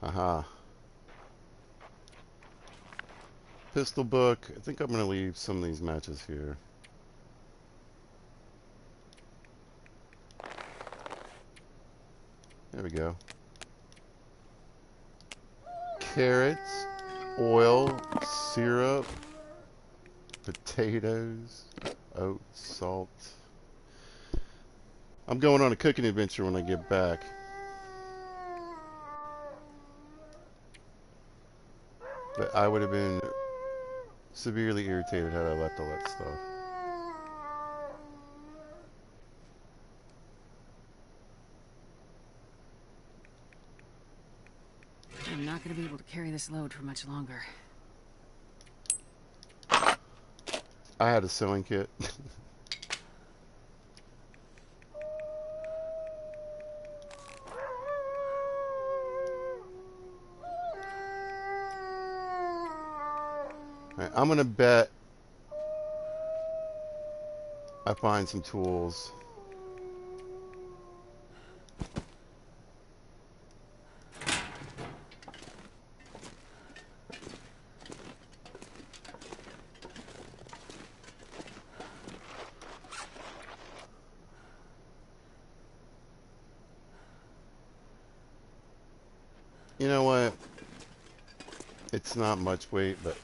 Aha. Pistol book. I think I'm going to leave some of these matches here. There we go. Carrots, oil, syrup, potatoes, oats, salt. I'm going on a cooking adventure when I get back. But I would have been severely irritated had I left all that stuff. I'm not going to be able to carry this load for much longer. I had a sewing kit. Right, I'm going to bet I find some tools. You know what? It's not much weight, but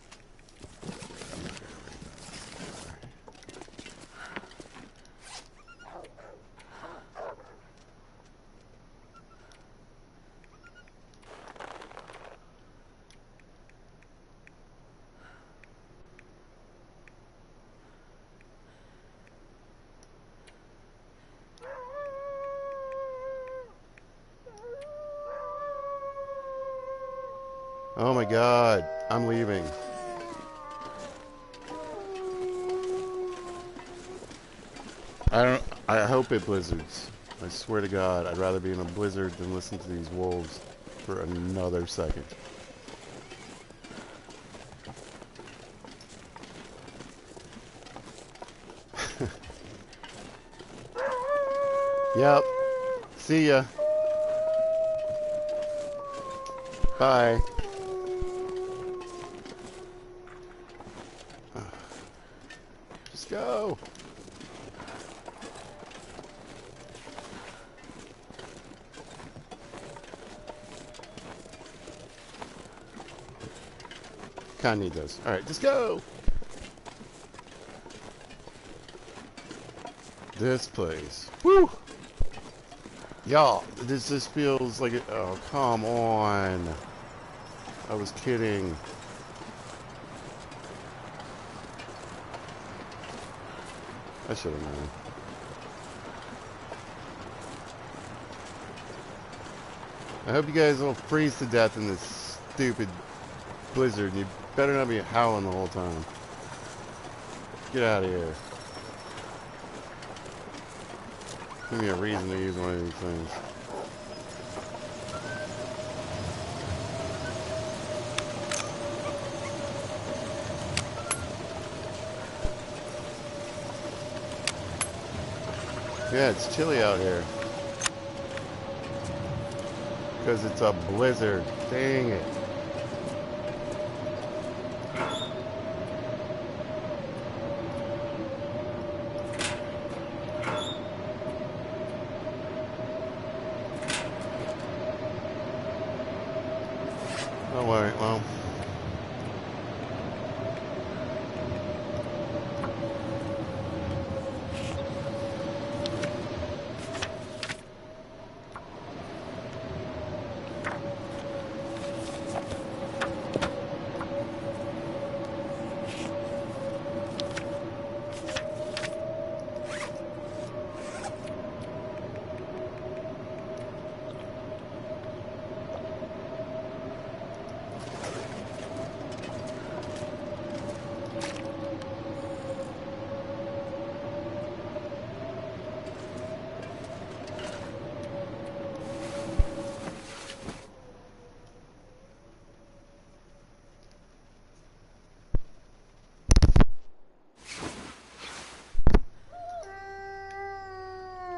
oh my god, I'm leaving. I hope it blizzards. I swear to God, I'd rather be in a blizzard than listen to these wolves for another second. Yep. See ya. Bye. Just go. Kinda need those. Alright, just go. This place. Woo! Y'all, this just feels like it. Oh, come on. I was kidding. I should have known. I hope you guys don't freeze to death in this stupid blizzard. You better not be howling the whole time. Get out of here. Give me a reason to use one of these things. Yeah, it's chilly out here. Because it's a blizzard. Dang it. Oh, alright, well.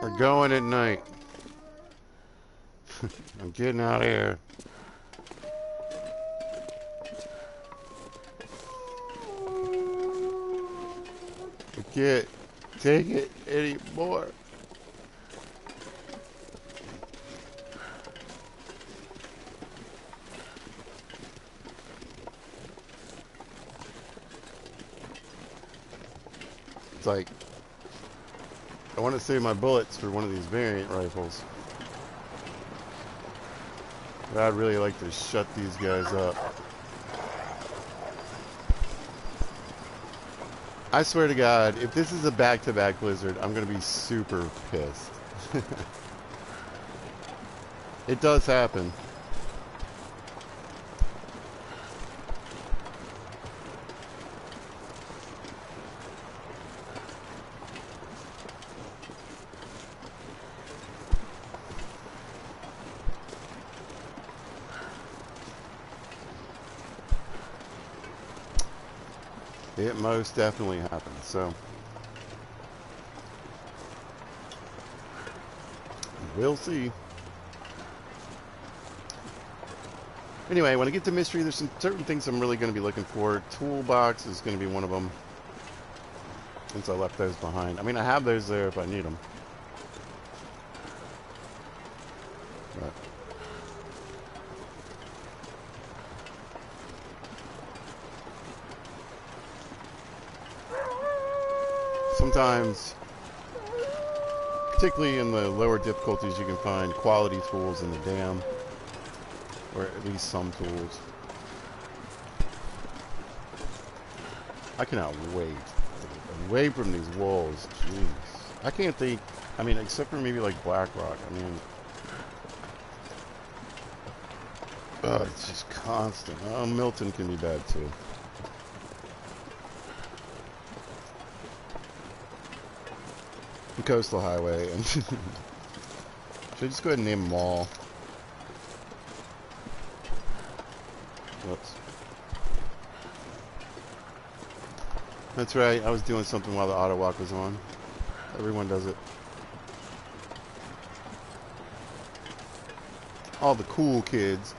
We're going at night. I'm getting out of here. I can't take it anymore. It's like, I want to save my bullets for one of these variant rifles. But I'd really like to shut these guys up. I swear to God, if this is a back-to-back blizzard, I'm going to be super pissed. It does happen. It most definitely happens. So We'll see. Anyway, when I get to mystery, there's some certain things I'm really going to be looking for. Toolbox is going to be one of them, since I left those behind. I mean, I have those there if I need them. But sometimes, particularly in the lower difficulties, you can find quality tools in the dam, or at least some tools. I cannot wait away from these walls. Jeez, I can't think. I mean, except for maybe like BlackRock. I mean, it's just constant. Oh, Milton can be bad too. Coastal Highway, and should I just go ahead and name them all? Whoops. That's right, I was doing something while the auto walk was on. Everyone does it. All the cool kids.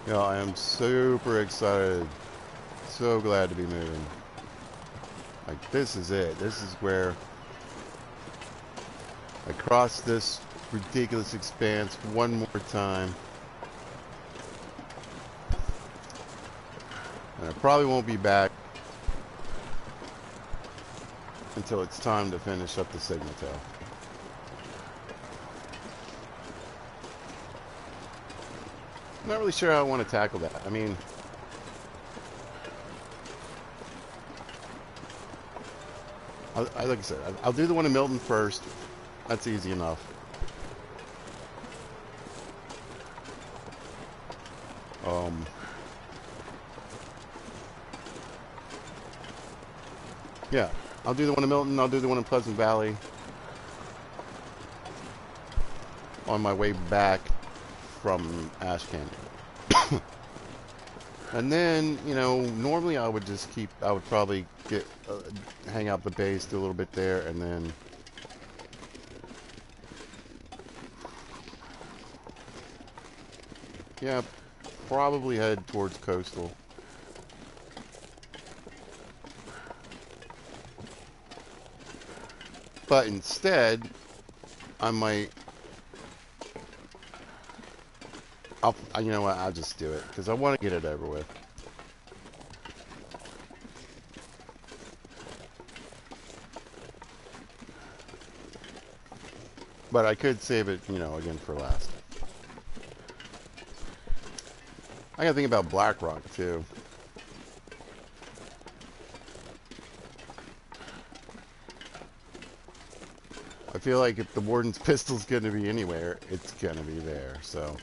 Yeah, I am super excited. So glad to be moving. Like, this is it. This is where I cross this ridiculous expanse one more time. And I probably won't be back until it's time to finish up the Sigmatel. I'm not really sure how I want to tackle that. I mean, like I said, I'll do the one in Milton first. That's easy enough. Yeah, I'll do the one in Milton. I'll do the one in Pleasant Valley on my way back from Ash Canyon. And then, you know, normally I would just keep, I would probably get, hang out the base, do a little bit there, and then yeah, probably head towards Coastal. But instead, I might, you know what, I'll just do it, because I want to get it over with. But I could save it, you know, again for last. I gotta think about BlackRock, too. I feel like if the Warden's pistol's gonna be anywhere, it's gonna be there, so.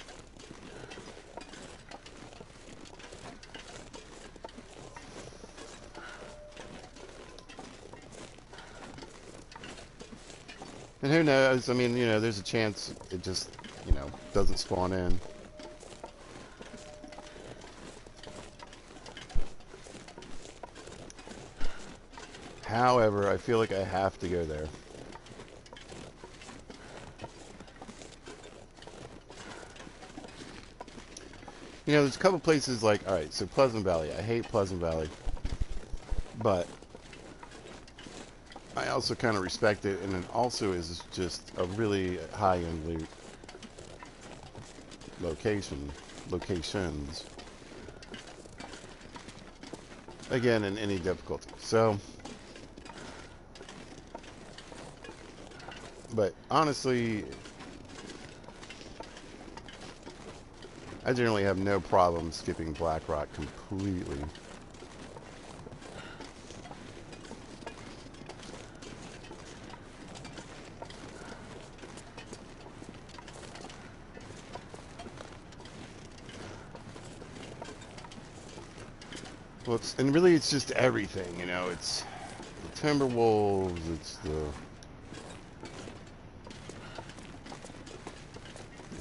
And who knows, I mean, you know, there's a chance it just, you know, doesn't spawn in. However, I feel like I have to go there. You know, there's a couple places like, alright, so Pleasant Valley. I hate Pleasant Valley. But I also kind of respect it, and it also is just a really high-end loot locations. Again, in any difficulty. So, but honestly, I generally have no problem skipping BlackRock completely. Well, and really it's just everything, you know, it's the Timberwolves, it's the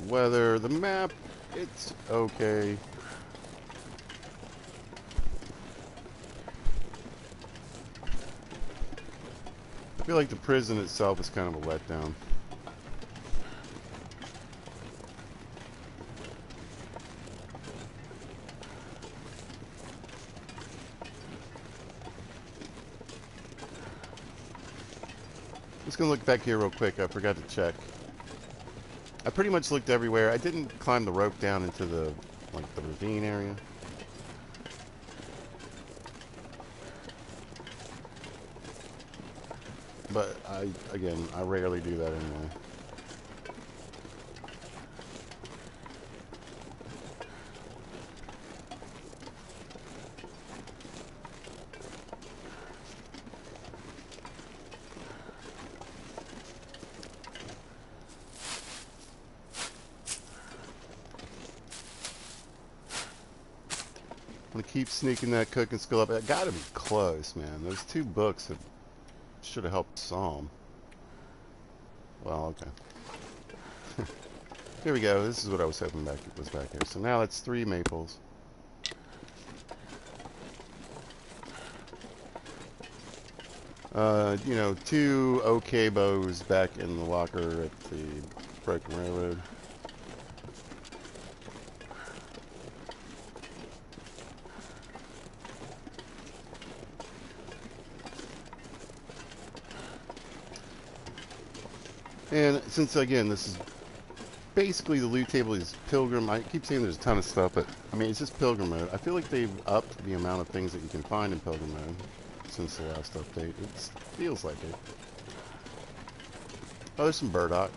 weather, the map, it's okay. I feel like the prison itself is kind of a letdown. Just gonna look back here real quick. I forgot to check. I pretty much looked everywhere. I didn't climb the rope down into the the ravine area. But again, I rarely do that anyway. I'm gonna keep sneaking that cooking skill up. I gotta be close, man. Those two books that should have helped some. Well, okay. Here we go. This is what I was hoping was back here. So now it's 3 maples. You know, 2 OK bows back in the locker at the Broken Railroad. And since, again, this is basically the loot table is Pilgrim. I keep saying there's a ton of stuff, but, I mean, it's just Pilgrim mode. I feel like they've upped the amount of things that you can find in Pilgrim mode since the last update. It feels like it. Oh, there's some burdock.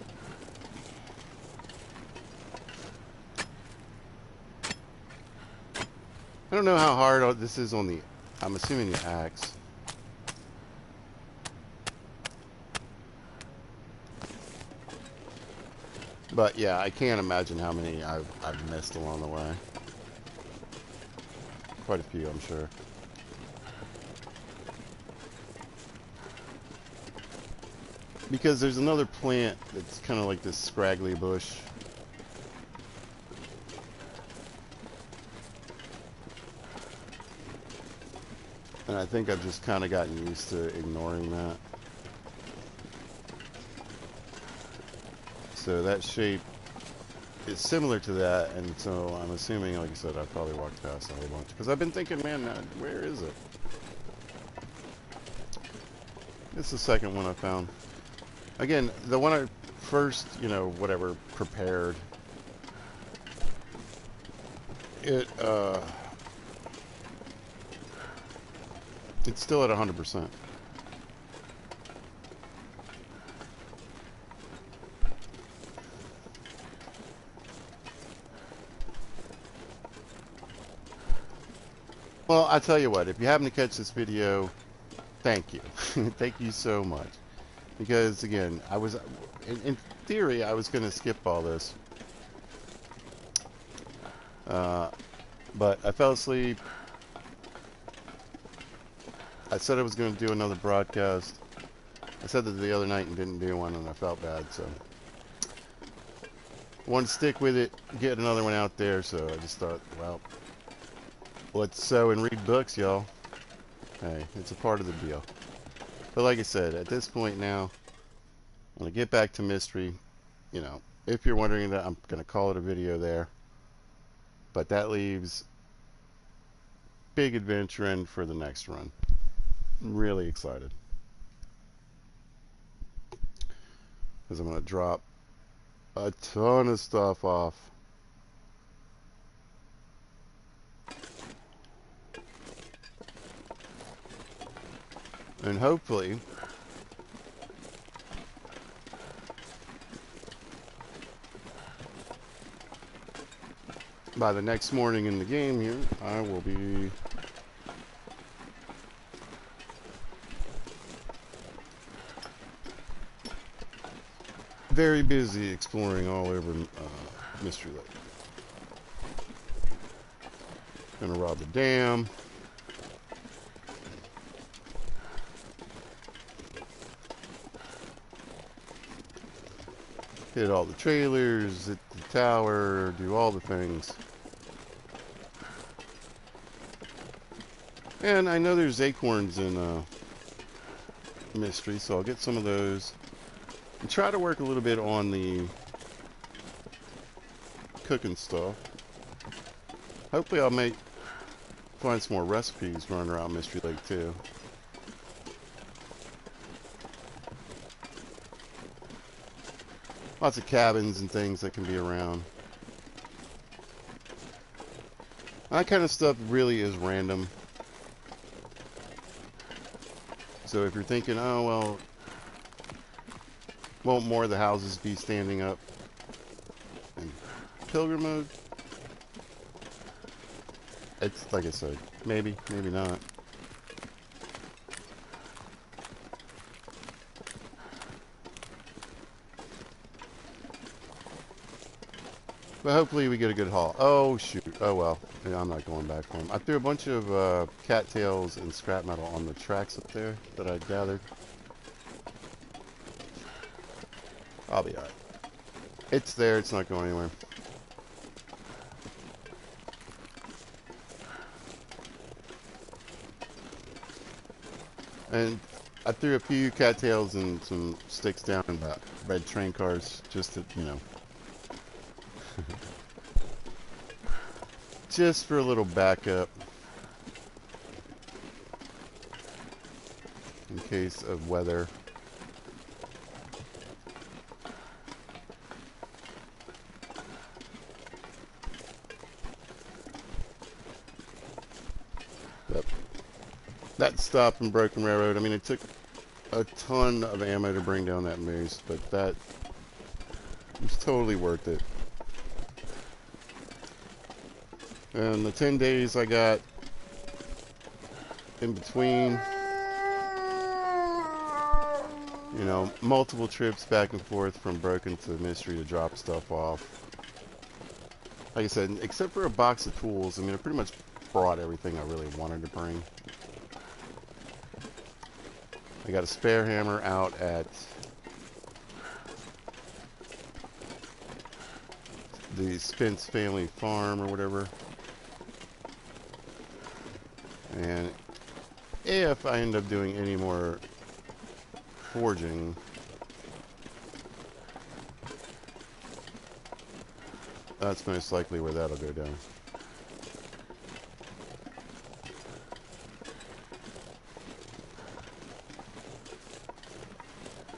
I don't know how hard this is on the... I'm assuming the axe. But yeah, I can't imagine how many I've missed along the way. Quite a few, I'm sure. Because there's another plant that's kind of like this scraggly bush. And I think I've just kind of gotten used to ignoring that. So that shape is similar to that, and so I'm assuming, like I said, I've probably walked past a whole bunch. Because I've been thinking, man, where is it? It's the second one I found. Again, the one I first, you know, whatever, prepared, it's still at 100%. Well, I tell you what, if you happen to catch this video, thank you. Thank you so much. Because, again, I was, in theory, I was going to skip all this. But I fell asleep. I said I was going to do another broadcast. I said that the other night and didn't do one, and I felt bad, so. I wanted to stick with it, get another one out there, so I just thought, well, let's sew and read books, y'all. Hey, it's a part of the deal. But like I said, at this point now, I'm going to get back to mystery. You know, if you're wondering that, I'm going to call it a video there. But that leaves big adventure end for the next run. I'm really excited. Because I'm going to drop a ton of stuff off. And hopefully, by the next morning in the game here, I will be very busy exploring all over Mystery Lake. Gonna rob the dam. Hit all the trailers, hit the tower, do all the things. And I know there's acorns in mystery, so I'll get some of those and try to work a little bit on the cooking stuff. Hopefully I'll find some more recipes running around Mystery Lake too. Lots of cabins and things that can be around. That kind of stuff really is random. So if you're thinking, oh well, won't more of the houses be standing up in pilgrim mode? It's like I said, maybe, maybe not. But hopefully we get a good haul. Oh shoot, oh well, yeah, I'm not going back for them. I threw a bunch of cattails and scrap metal on the tracks up there that I gathered. I'll be alright. It's there, it's not going anywhere. And I threw a few cattails and some sticks down in the red train cars just to, you know, just for a little backup in case of weather. But that stop in Broken Railroad, I mean, it took a ton of ammo to bring down that moose, but that was totally worth it. And the 10 days I got in between, you know, multiple trips back and forth from Broken to Mystery to drop stuff off. Like I said, except for a box of tools, I mean, I pretty much brought everything I really wanted to bring. I got a spare hammer out at the Spence family farm or whatever. And if I end up doing any more forging, that's most likely where that'll go down.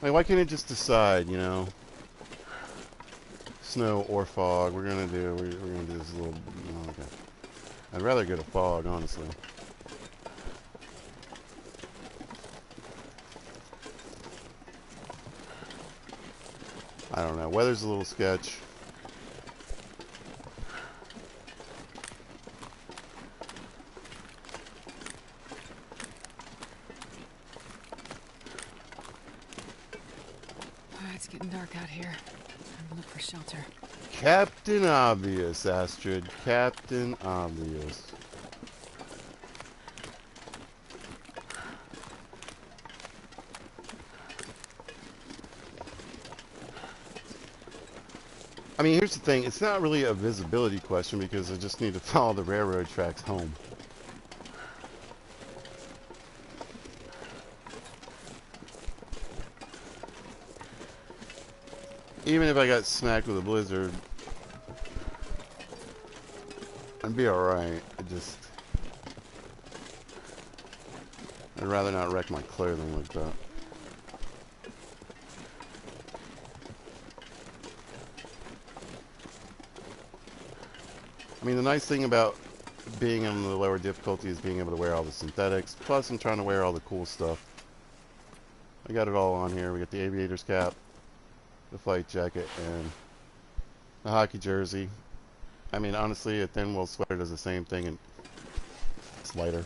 Like, why can't it just decide, you know, snow or fog? We're gonna do this little. Oh, okay. I'd rather get a fog, honestly. I don't know. Weather's a little sketch. Alright, it's getting dark out here. Time to look for shelter. Captain Obvious, Astrid. Captain Obvious. I mean, here's the thing. It's not really a visibility question because I just need to follow the railroad tracks home. Even if I got smacked with a blizzard, I'd be alright. I'd rather not wreck my clothing like that. I mean, the nice thing about being on the lower difficulty is being able to wear all the synthetics. Plus, I'm trying to wear all the cool stuff. I got it all on here. We got the aviator's cap, the flight jacket, and the hockey jersey. I mean, honestly, a thin wool sweater does the same thing, and it's lighter.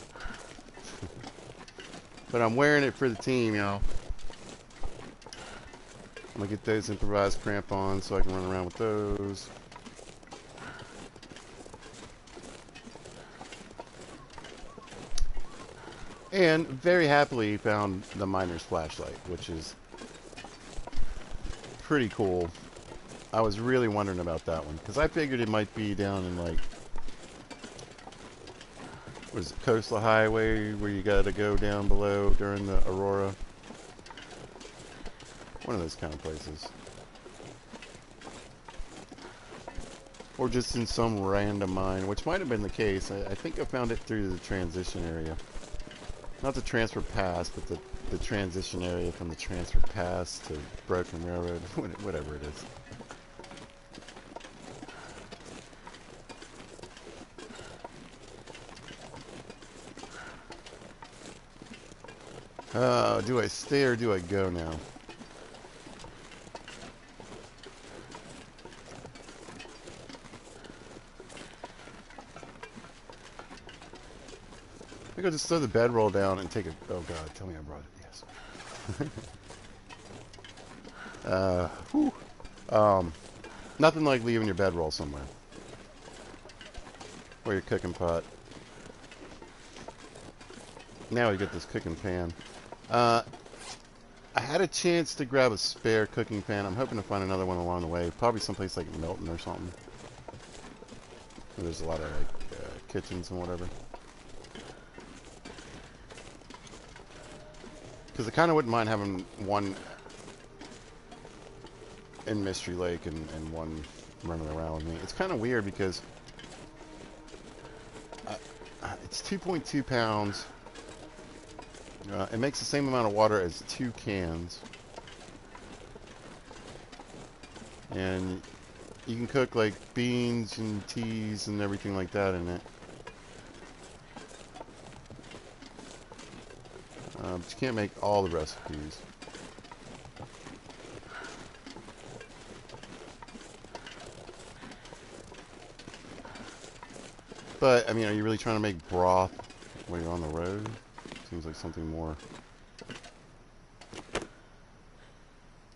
But I'm wearing it for the team, you know. I'm gonna get those improvised crampons so I can run around with those. And very happily found the miner's flashlight, which is pretty cool. I was really wondering about that one because I figured it might be down in, like, was it Coastal Highway where you got to go down below during the Aurora. One of those kind of places. Or just in some random mine, which might have been the case. I think I found it through the transition area. Not the transfer pass, but the transition area from the transfer pass to Broken Railroad, whatever it is. Do I stay or do I go now? I think I'll just throw the bedroll down and take a... Oh god, tell me I brought it. Yes. Whew. Nothing like leaving your bedroll somewhere. Or your cooking pot. Now we get this cooking pan. I had a chance to grab a spare cooking pan. I'm hoping to find another one along the way. Probably someplace like Milton or something. Where there's a lot of like kitchens and whatever. Because I kind of wouldn't mind having one in Mystery Lake and one running around with me. It's kind of weird because it's 2.2 pounds. It makes the same amount of water as 2 cans. And you can cook like beans and teas and everything like that in it. But you can't make all the recipes. But, I mean, are you really trying to make broth when you're on the road? Seems like something more.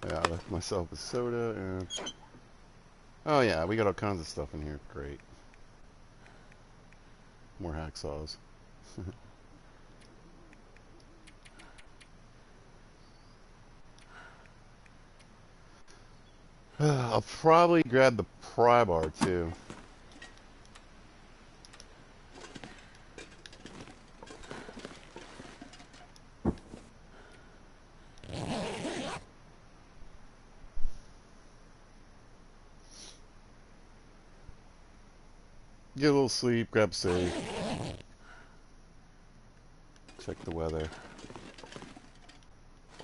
Yeah, I left myself a soda and... Oh yeah, we got all kinds of stuff in here. Great. More hacksaws. I'll probably grab the pry bar too. Get a little sleep, grab safe. Check the weather.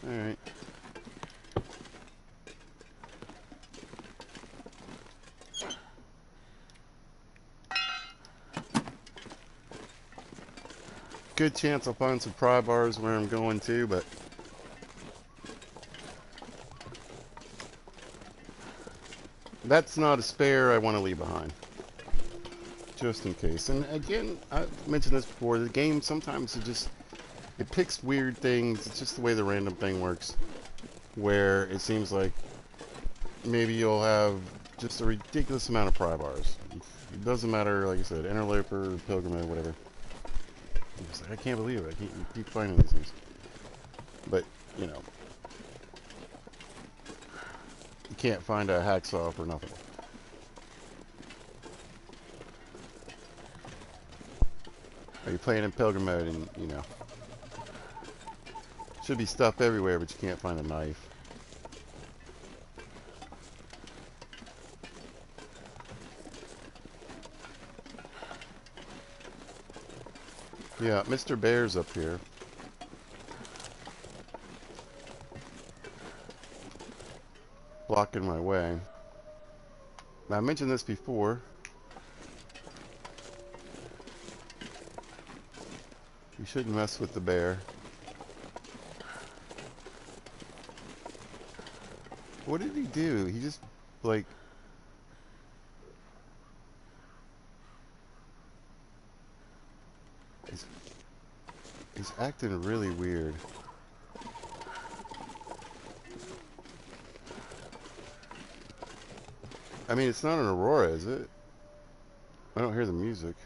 Alright. Good chance I'll find some pry bars where I'm going to, but that's not a spare I want to leave behind. Just in case. And again, I've mentioned this before, the game sometimes it picks weird things. It's just the way the random thing works. Where it seems like maybe you'll have just a ridiculous amount of pry bars. It doesn't matter, like I said, interloper, pilgrim, whatever. It's like, I can't believe it. I keep finding these things. But, you know, you can't find a hacksaw for nothing. Or you're playing in pilgrim mode and, you know, should be stuff everywhere, but you can't find a knife. Yeah, Mr. Bear's up here. Blocking my way. Now, I mentioned this before. You shouldn't mess with the bear. What did he do? He just, like... He's acting really weird. I mean, it's not an Aurora, is it? I don't hear the music.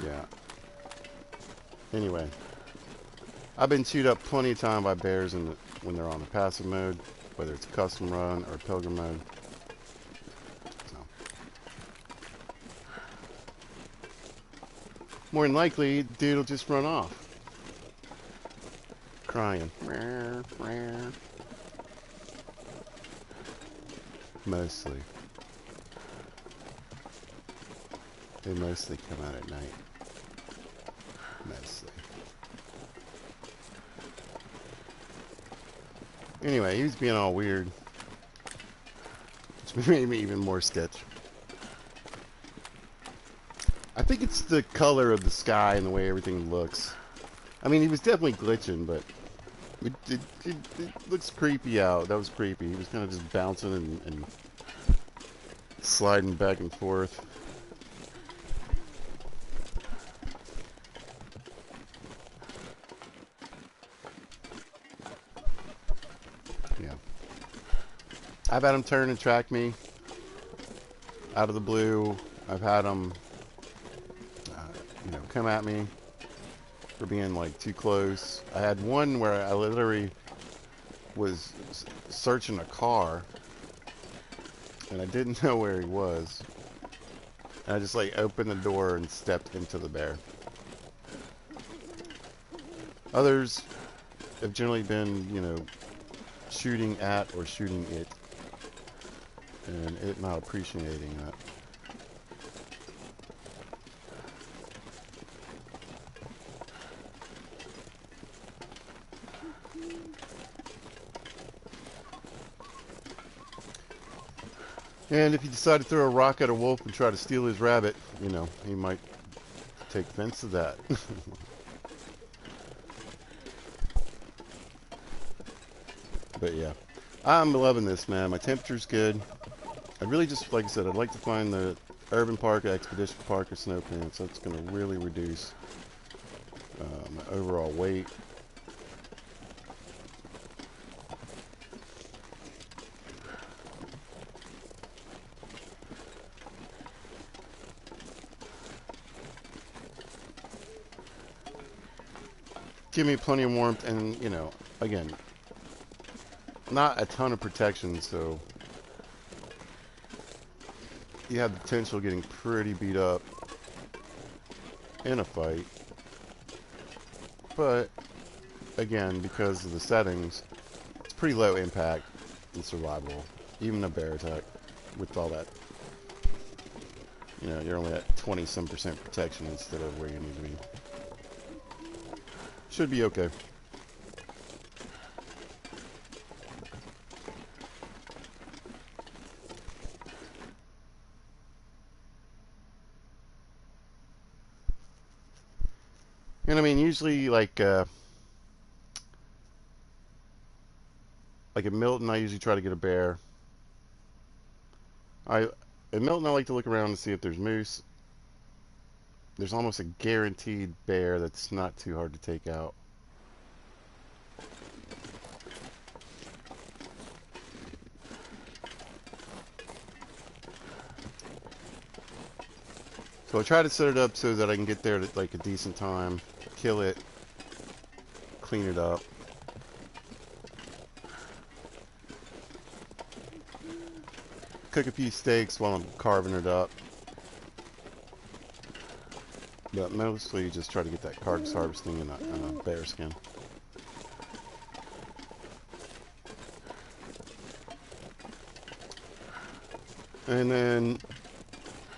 Yeah. Anyway. I've been chewed up plenty of time by bears when they're on the passive mode, whether it's custom run or pilgrim mode. So. more than likely, dude will just run off. Crying. Mostly. They mostly come out at night. Mostly. Anyway, he was being all weird. Which made me even more sketch. I think it's the color of the sky and the way everything looks. I mean, he was definitely glitching, but it looks creepy out. That was creepy. He was kind of just bouncing and sliding back and forth. Yeah. I've had him turn and track me out of the blue. I've had him, come at me for being like too close. I had one where I literally was searching a car and I didn't know where he was. And I just like opened the door and stepped into the bear. Others have generally been, shooting at or shooting it. And it not appreciating that. And if you decide to throw a rock at a wolf and try to steal his rabbit, he might take offense to that. But yeah, I'm loving this, man. My temperature's good. I really just, like I said, I'd like to find the urban park, expedition park, or snow pants. That's going to really reduce my overall weight. Give me plenty of warmth and, again, not a ton of protection, so you have the potential of getting pretty beat up in a fight. But, again, because of the settings, it's pretty low impact and survival. Even a bear attack with all that. You're only at 20-some% protection instead of where you need to be. Should be okay. And I mean, usually like at Milton, I usually try to get a bear. At Milton, I like to look around to see if there's moose. There's almost a guaranteed bear that's not too hard to take out. So I try to set it up so that I can get there at like a decent time, kill it, clean it up. Cook a few steaks while I'm carving it up. But mostly just try to get that carcass harvesting in a bear skin. And then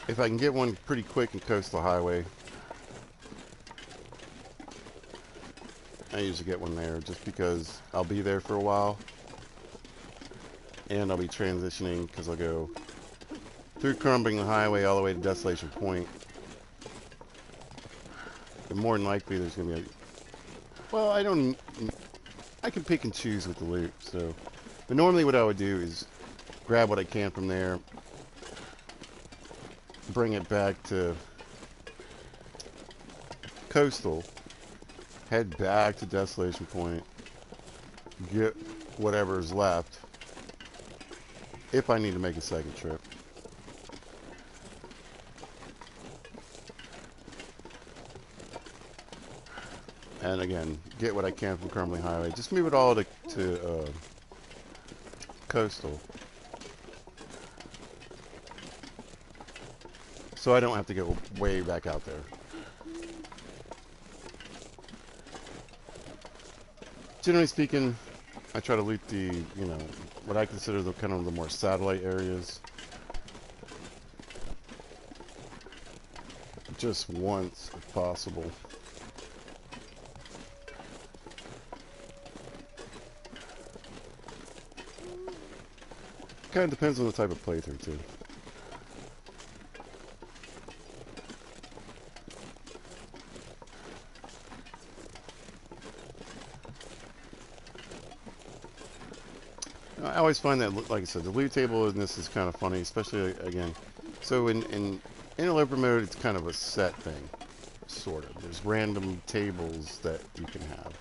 if I can get one pretty quick and coastal highway, I usually get one there just because I'll be there for a while. And I'll be transitioning because I'll go through Crumbling the Highway all the way to Desolation Point. And more than likely there's going to be well, I can pick and choose with the loot. So, but normally what I would do is grab what I can from there, bring it back to Coastal, head back to Desolation Point, get whatever's left if I need to make a second trip. And again, get what I can from Crumbling Highway. Just move it all to Coastal. So I don't have to go way back out there. Generally speaking, I try to loot the, what I consider the kind of the more satellite areas just once if possible. Kind of depends on the type of playthrough too. I always find that, like I said, the loot table in this is kind of funny, especially again. So in interloper mode, it's kind of a set thing, sort of. There's random tables that you can have,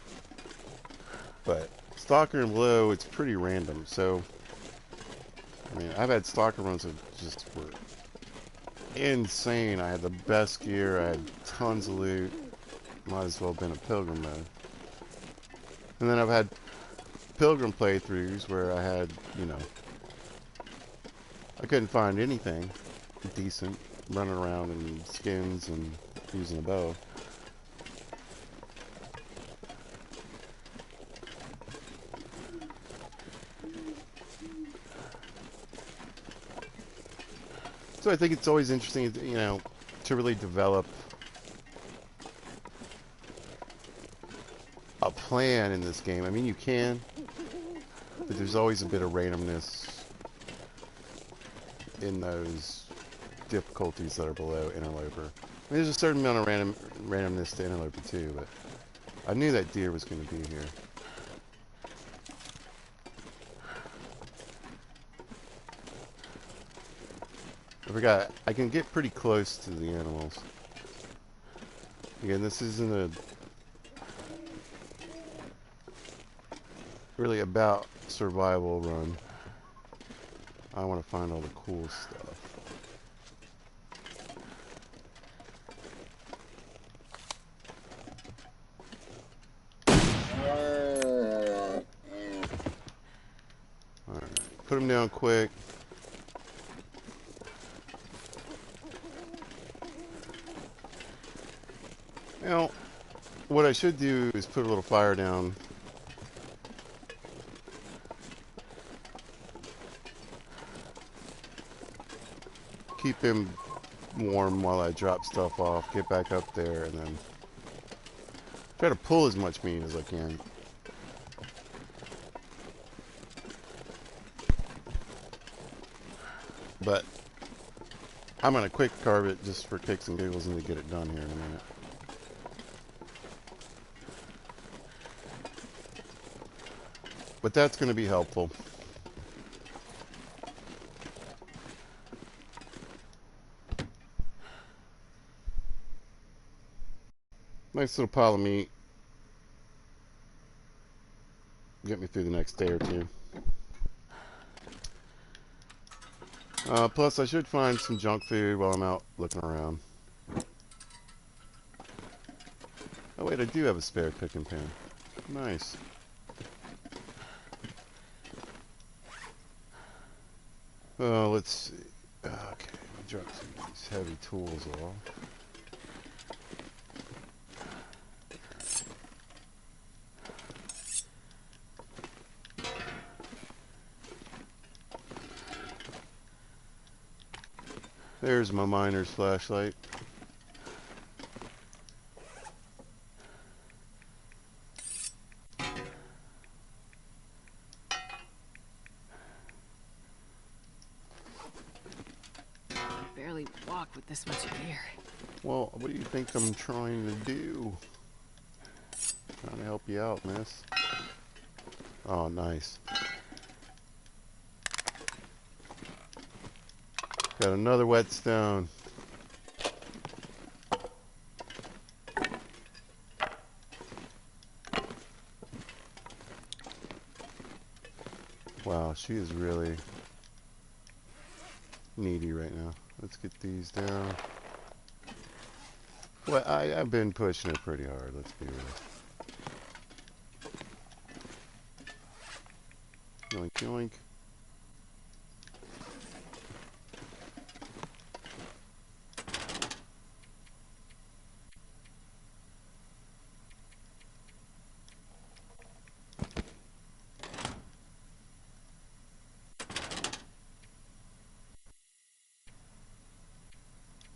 but Stalker and Below, it's pretty random. So I mean, I've had Stalker runs that just were insane. I had the best gear. I had tons of loot. Might as well have been a Pilgrim mode. And then I've had Pilgrim playthroughs where I had, I couldn't find anything decent running around in skins and using a bow. So I think it's always interesting, to really develop a plan in this game. I mean, you can, but there's always a bit of randomness in those difficulties that are below Interloper. I mean, there's a certain amount of randomness to Interloper too, but I knew that deer was going to be here. I forgot, I can get pretty close to the animals. Again, this isn't really about survival run. I want to find all the cool stuff. Alright, put them down quick. Now, what I should do is put a little fire down. Keep him warm while I drop stuff off, get back up there, and then try to pull as much meat as I can. But I'm going to quick carve it just for kicks and giggles and to get it done here in a minute. But that's going to be helpful. Nice little pile of meat. Get me through the next day or two. Plus, I should find some junk food while I'm out looking around. Oh wait, I do have a spare cooking pan. Nice. Oh, let's see. Okay, let me drop some of these heavy tools off. There's my miner's flashlight. Barely walk with this much gear. Well, what do you think I'm trying to do? Trying to help you out, miss. Oh, nice. Got another whetstone. Wow, she is really needy right now. Let's get these down. Well, I've been pushing it pretty hard, let's be real. Yoink, yoink.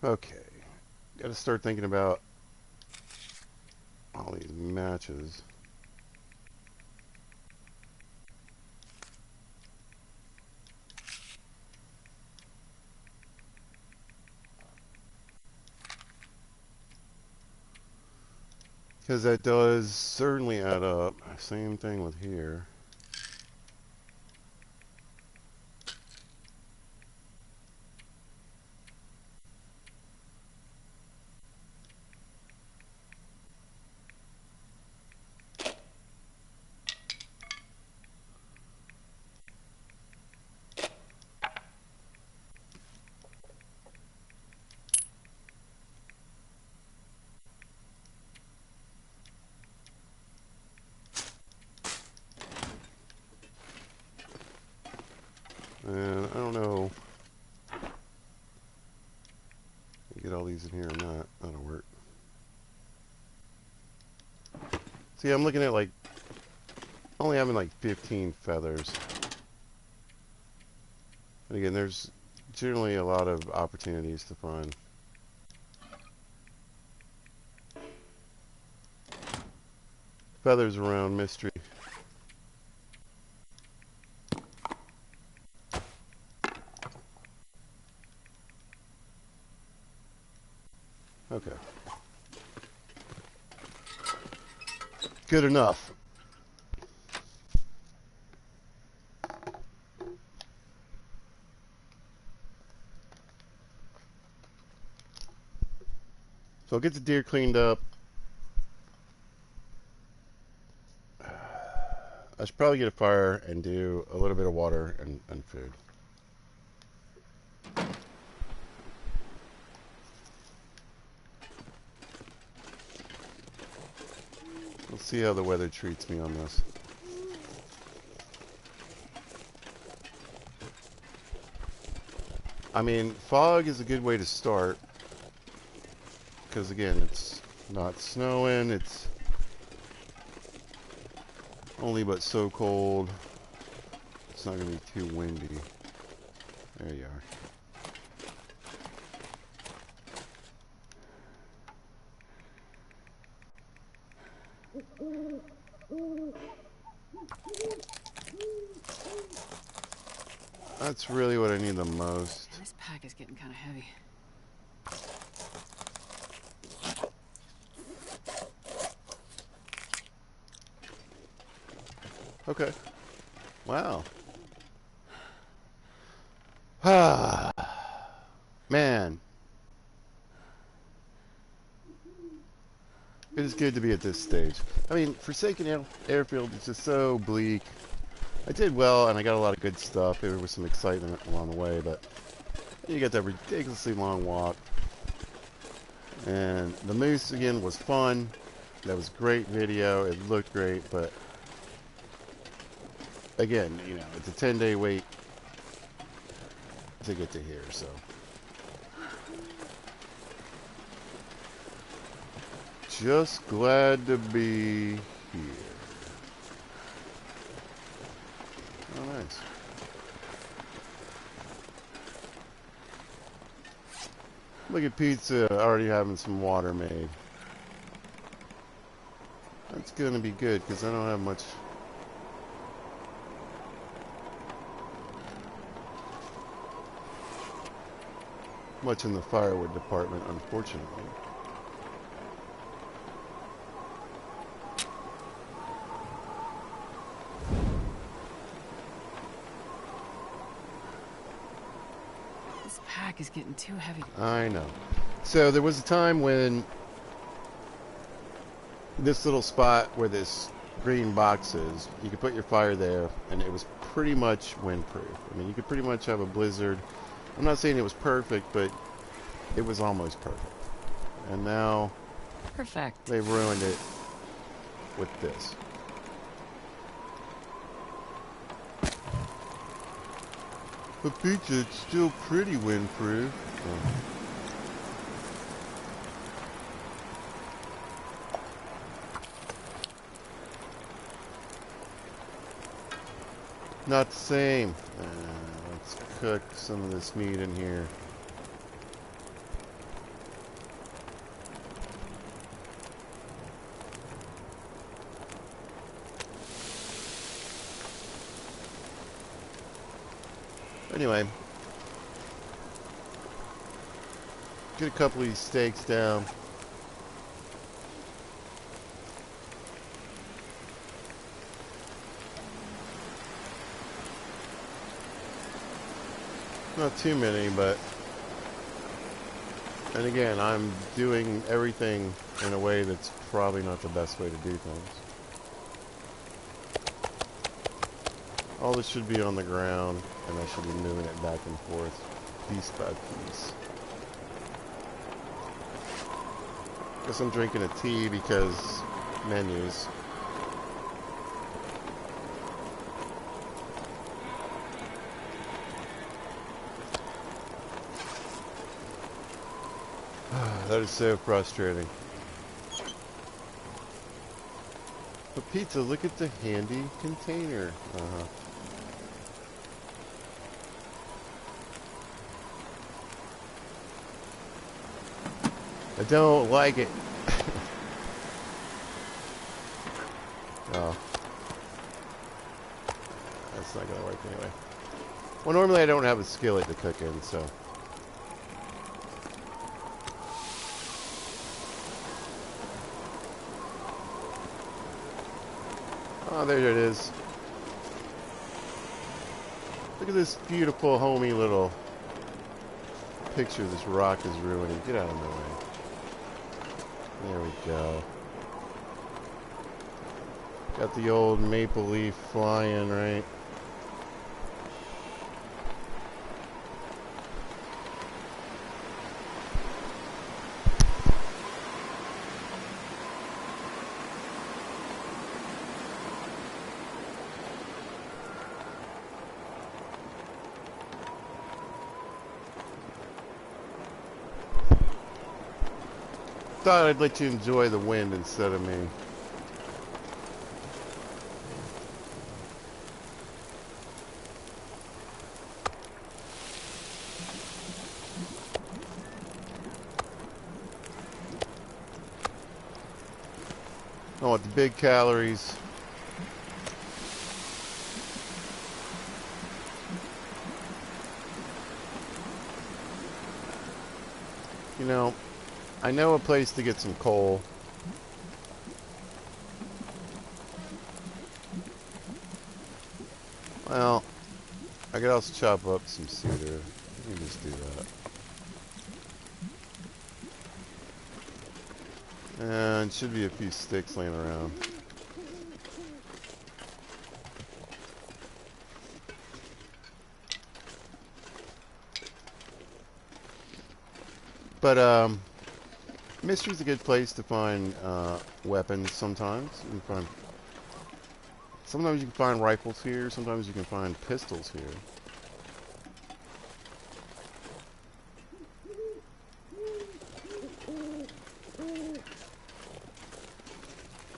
Okay. Got to start thinking about all these matches. Because that does certainly add up. Same thing with here. And I don't know. Get all these in here or not. That'll work. See, I'm looking at like only having like 15 feathers. And again, there's generally a lot of opportunities to find feathers around Mystery. Okay. Good enough. So I'll get the deer cleaned up. I should probably get a fire and do a little bit of water and food. We'll see how the weather treats me on this. I mean, fog is a good way to start. Because again, it's not snowing, it's only but so cold. It's not going to be too windy. There you are. That's really what I need the most. This pack is getting kind of heavy. Okay. Wow. Ah. Man. It is good to be at this stage. I mean, Forsaken Airfield is just so bleak. I did well, and I got a lot of good stuff. There was some excitement along the way, but you got that ridiculously long walk. And the moose, again, was fun. That was great video. It looked great, but again, you know, it's a 10-day wait to get to here, so. Just glad to be here. Oh, nice. Look at pizza already having some water made. That's gonna be good because I don't have much in the firewood department, unfortunately. This pack is getting too heavy. I know. So there was a time when this little spot where this green box is, you could put your fire there, and it was pretty much windproof. I mean, you could pretty much have a blizzard. I'm not saying it was perfect, but it was almost perfect. And now Perfect. they've ruined it with this. But pizza, it's still pretty windproof. Oh. Not the same. Let's cook some of this meat in here. Anyway, get a couple of these steaks down. Not too many, but... And again, I'm doing everything in a way that's probably not the best way to do things. All this should be on the ground, and I should be moving it back and forth, piece by piece. Guess I'm drinking a tea because menus. That is so frustrating. But pizza, look at the handy container. I don't like it. Oh. That's not gonna work anyway. Well, normally I don't have a skillet to cook in, so... Oh, there it is. Look at this beautiful, homey little picture this rock is ruining. Get out of my way. There we go. Got the old maple leaf flying, right? Thought I'd let you enjoy the wind instead of me. I want the big calories. You know, I know a place to get some coal. Well, I could also chop up some cedar. Let me just do that. And should be a few sticks laying around. But, Mystery's a good place to find weapons sometimes. Sometimes you can find rifles here, sometimes you can find pistols here.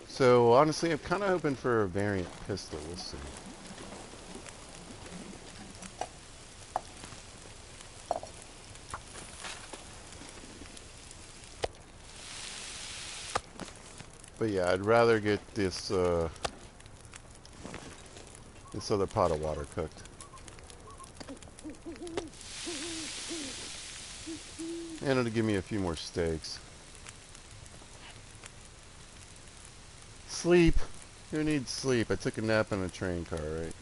So honestly, I'm kind of hoping for a variant pistol. We'll see. But yeah, I'd rather get this this other pot of water cooked. And it'll give me a few more steaks. Sleep. Who needs sleep? I took a nap in a train car, right?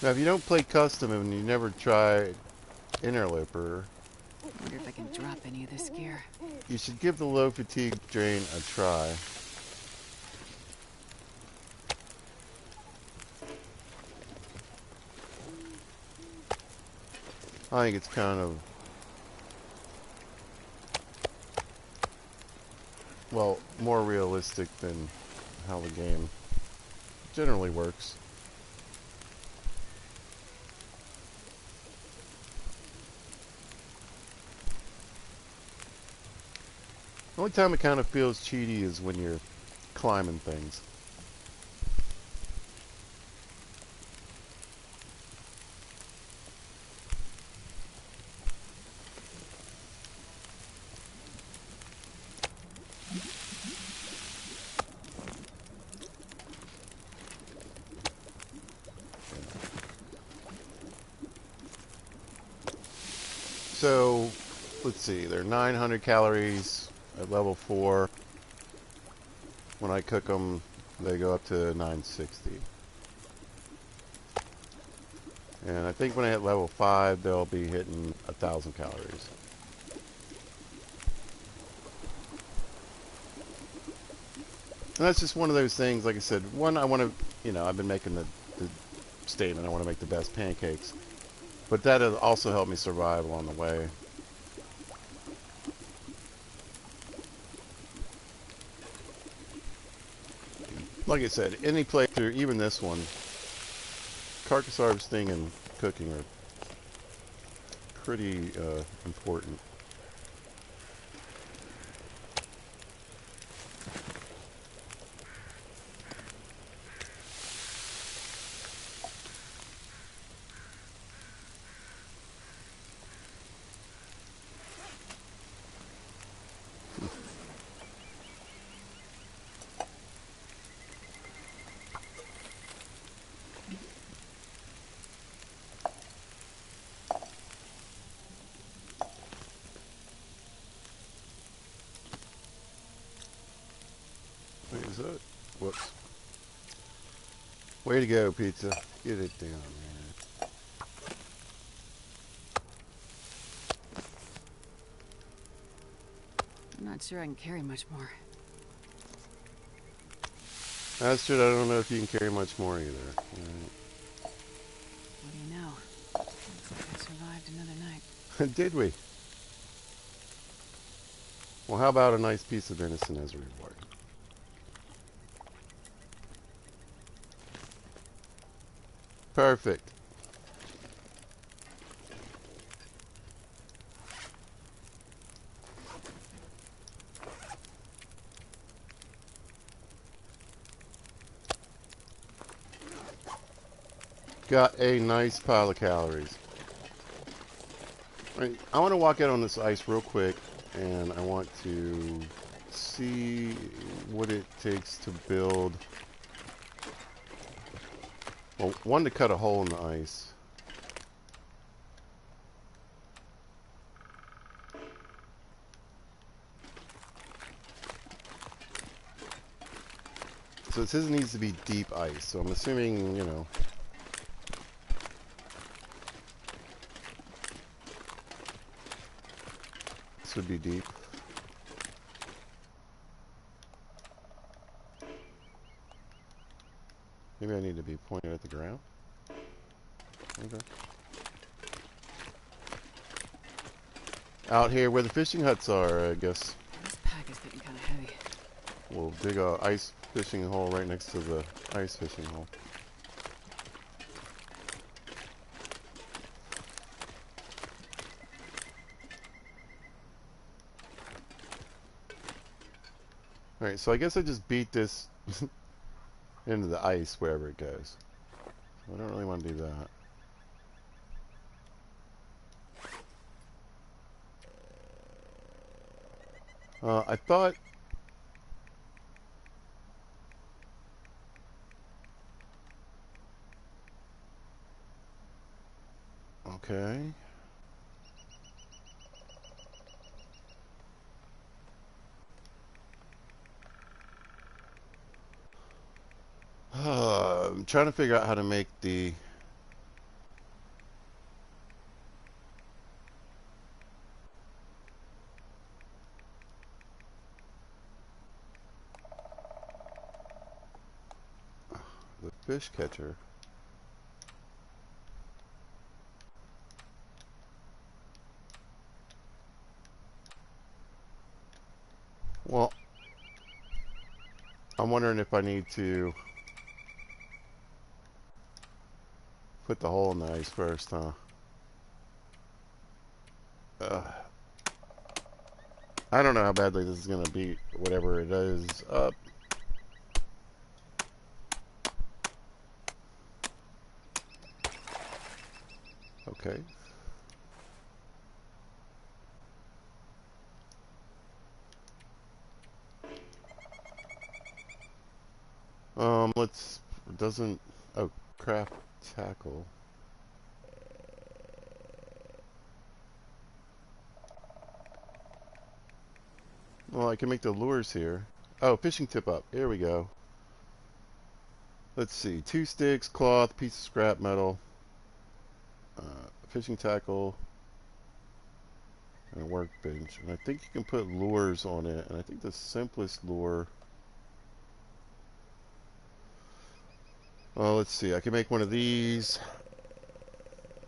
Now, if you don't play custom and you never try interloper, Wonder if I can drop any of this gear. you should give the low fatigue drain a try. I think it's kind of, well, more realistic than how the game generally works. The only time it kind of feels cheaty is when you're climbing things. So, let's see. They're 900 calories at level 4. When I cook them, they go up to 960. And I think when I hit level 5, they'll be hitting 1,000 calories. And that's just one of those things, like I said, one, I want to, I've been making the statement, I want to make the best pancakes. But that has also helped me survive along the way. Like I said, any playthrough, even this one, carcass harvesting and cooking are pretty important. Wait, is that? Whoops. Way to go, pizza. Get it down, man. I'm not sure I can carry much more. That's true. I don't know if you can carry much more either. What do you know? Looks like I survived another night. Right. Did we? Well, how about a nice piece of venison as a reward? Perfect. Got a nice pile of calories. All right, I want to walk out on this ice real quick, and I want to see what it takes to build. Well, one, to cut a hole in the ice. So it says it needs to be deep ice, so I'm assuming, this would be deep. Maybe I need to be pointed at the ground. Okay. Out here where the fishing huts are, I guess. This pack is getting kind of heavy. We'll dig a ice fishing hole right next to the ice fishing hole. Alright, so I guess I just beat this into the ice wherever it goes. So I don't really want to do that. I thought... Okay. I'm trying to figure out how to make the... the fish catcher. Well, I'm wondering if I need to put the hole in the ice first, huh? I don't know how badly this is going to beat whatever it is up. Okay. Let's... doesn't... Oh, craft tackle. Well, I can make the lures here. Oh, fishing tip up. Here we go. Let's see. 2 sticks, cloth, piece of scrap metal, fishing tackle, and a workbench. And I think you can put lures on it. And I think the simplest lure. Well, let's see. I can make one of these.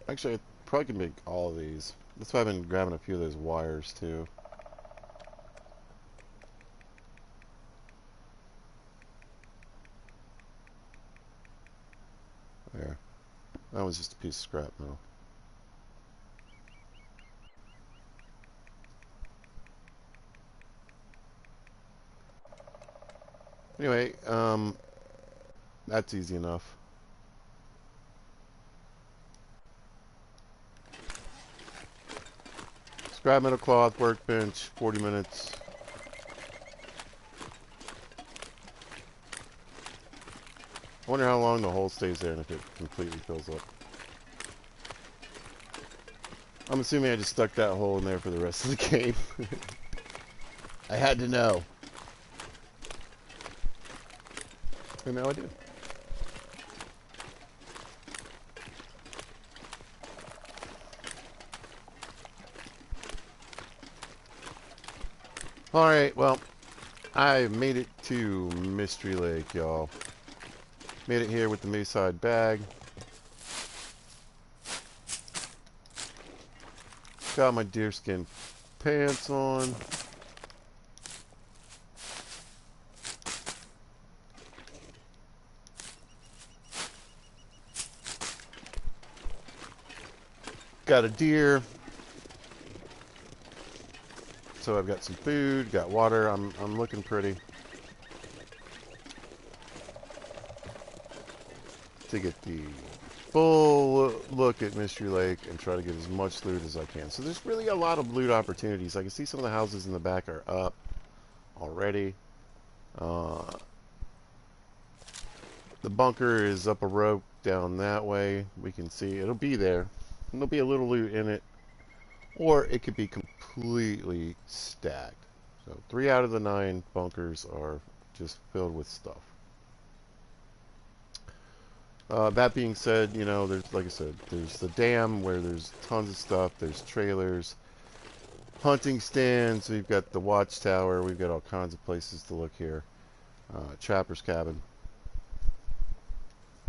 Actually, I probably can make all of these. That's why I've been grabbing a few of those wires too. There. That was just a piece of scrap metal. Anyway, that's easy enough. Scrap metal cloth, workbench, 40 minutes. I wonder how long the hole stays there and if it completely fills up. I'm assuming I just stuck that hole in there for the rest of the game. I had to know. And now I do. Alright, well, I made it to Mystery Lake, y'all. Made it here with the Moosehide bag. Got my deerskin pants on. Got a deer. So I've got some food, got water. I'm looking pretty. To get the full look at Mystery Lake and try to get as much loot as I can. So there's really a lot of loot opportunities. I can see some of the houses in the back are up already. The bunker is up a rope down that way. We can see it'll be there. And there'll be a little loot in it. Or it could be completely stacked. So 3 out of the 9 bunkers are just filled with stuff. That being said, you know, there's, like I said, there's the dam where there's tons of stuff. There's trailers, hunting stands. We've got the watchtower. We've got all kinds of places to look here. Trapper's cabin.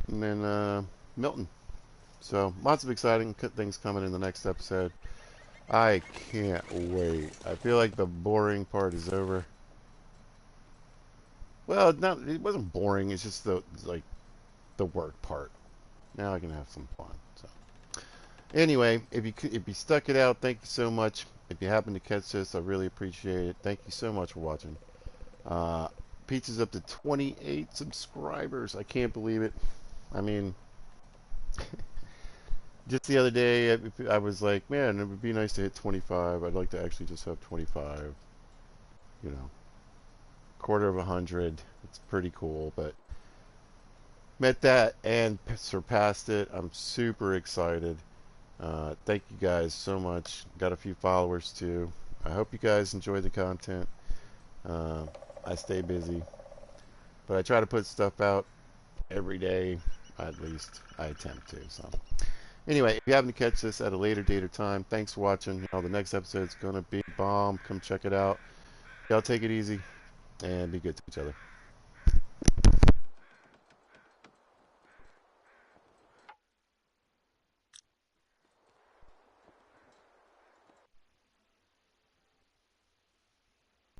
And then Milton. So lots of exciting things coming in the next episode. I can't wait. I feel like the boring part is over. Well, it wasn't boring. It's just the work part. Now I can have some fun. So anyway, if you stuck it out, thank you so much. If you happen to catch this, I really appreciate it. Thank you so much for watching. Pizza's up to 28 subscribers. I can't believe it. I mean, just the other day, I was like, man, it would be nice to hit 25. I'd like to actually just have 25. You know, quarter of 100. It's pretty cool, but met that and surpassed it. I'm super excited. Thank you guys so much. Got a few followers too. I hope you guys enjoy the content. I stay busy, but I try to put stuff out every day. At least I attempt to. So anyway, if you happen to catch this at a later date or time, thanks for watching. You know, the next episode is gonna be bomb. Come check it out. Y'all take it easy and be good to each other.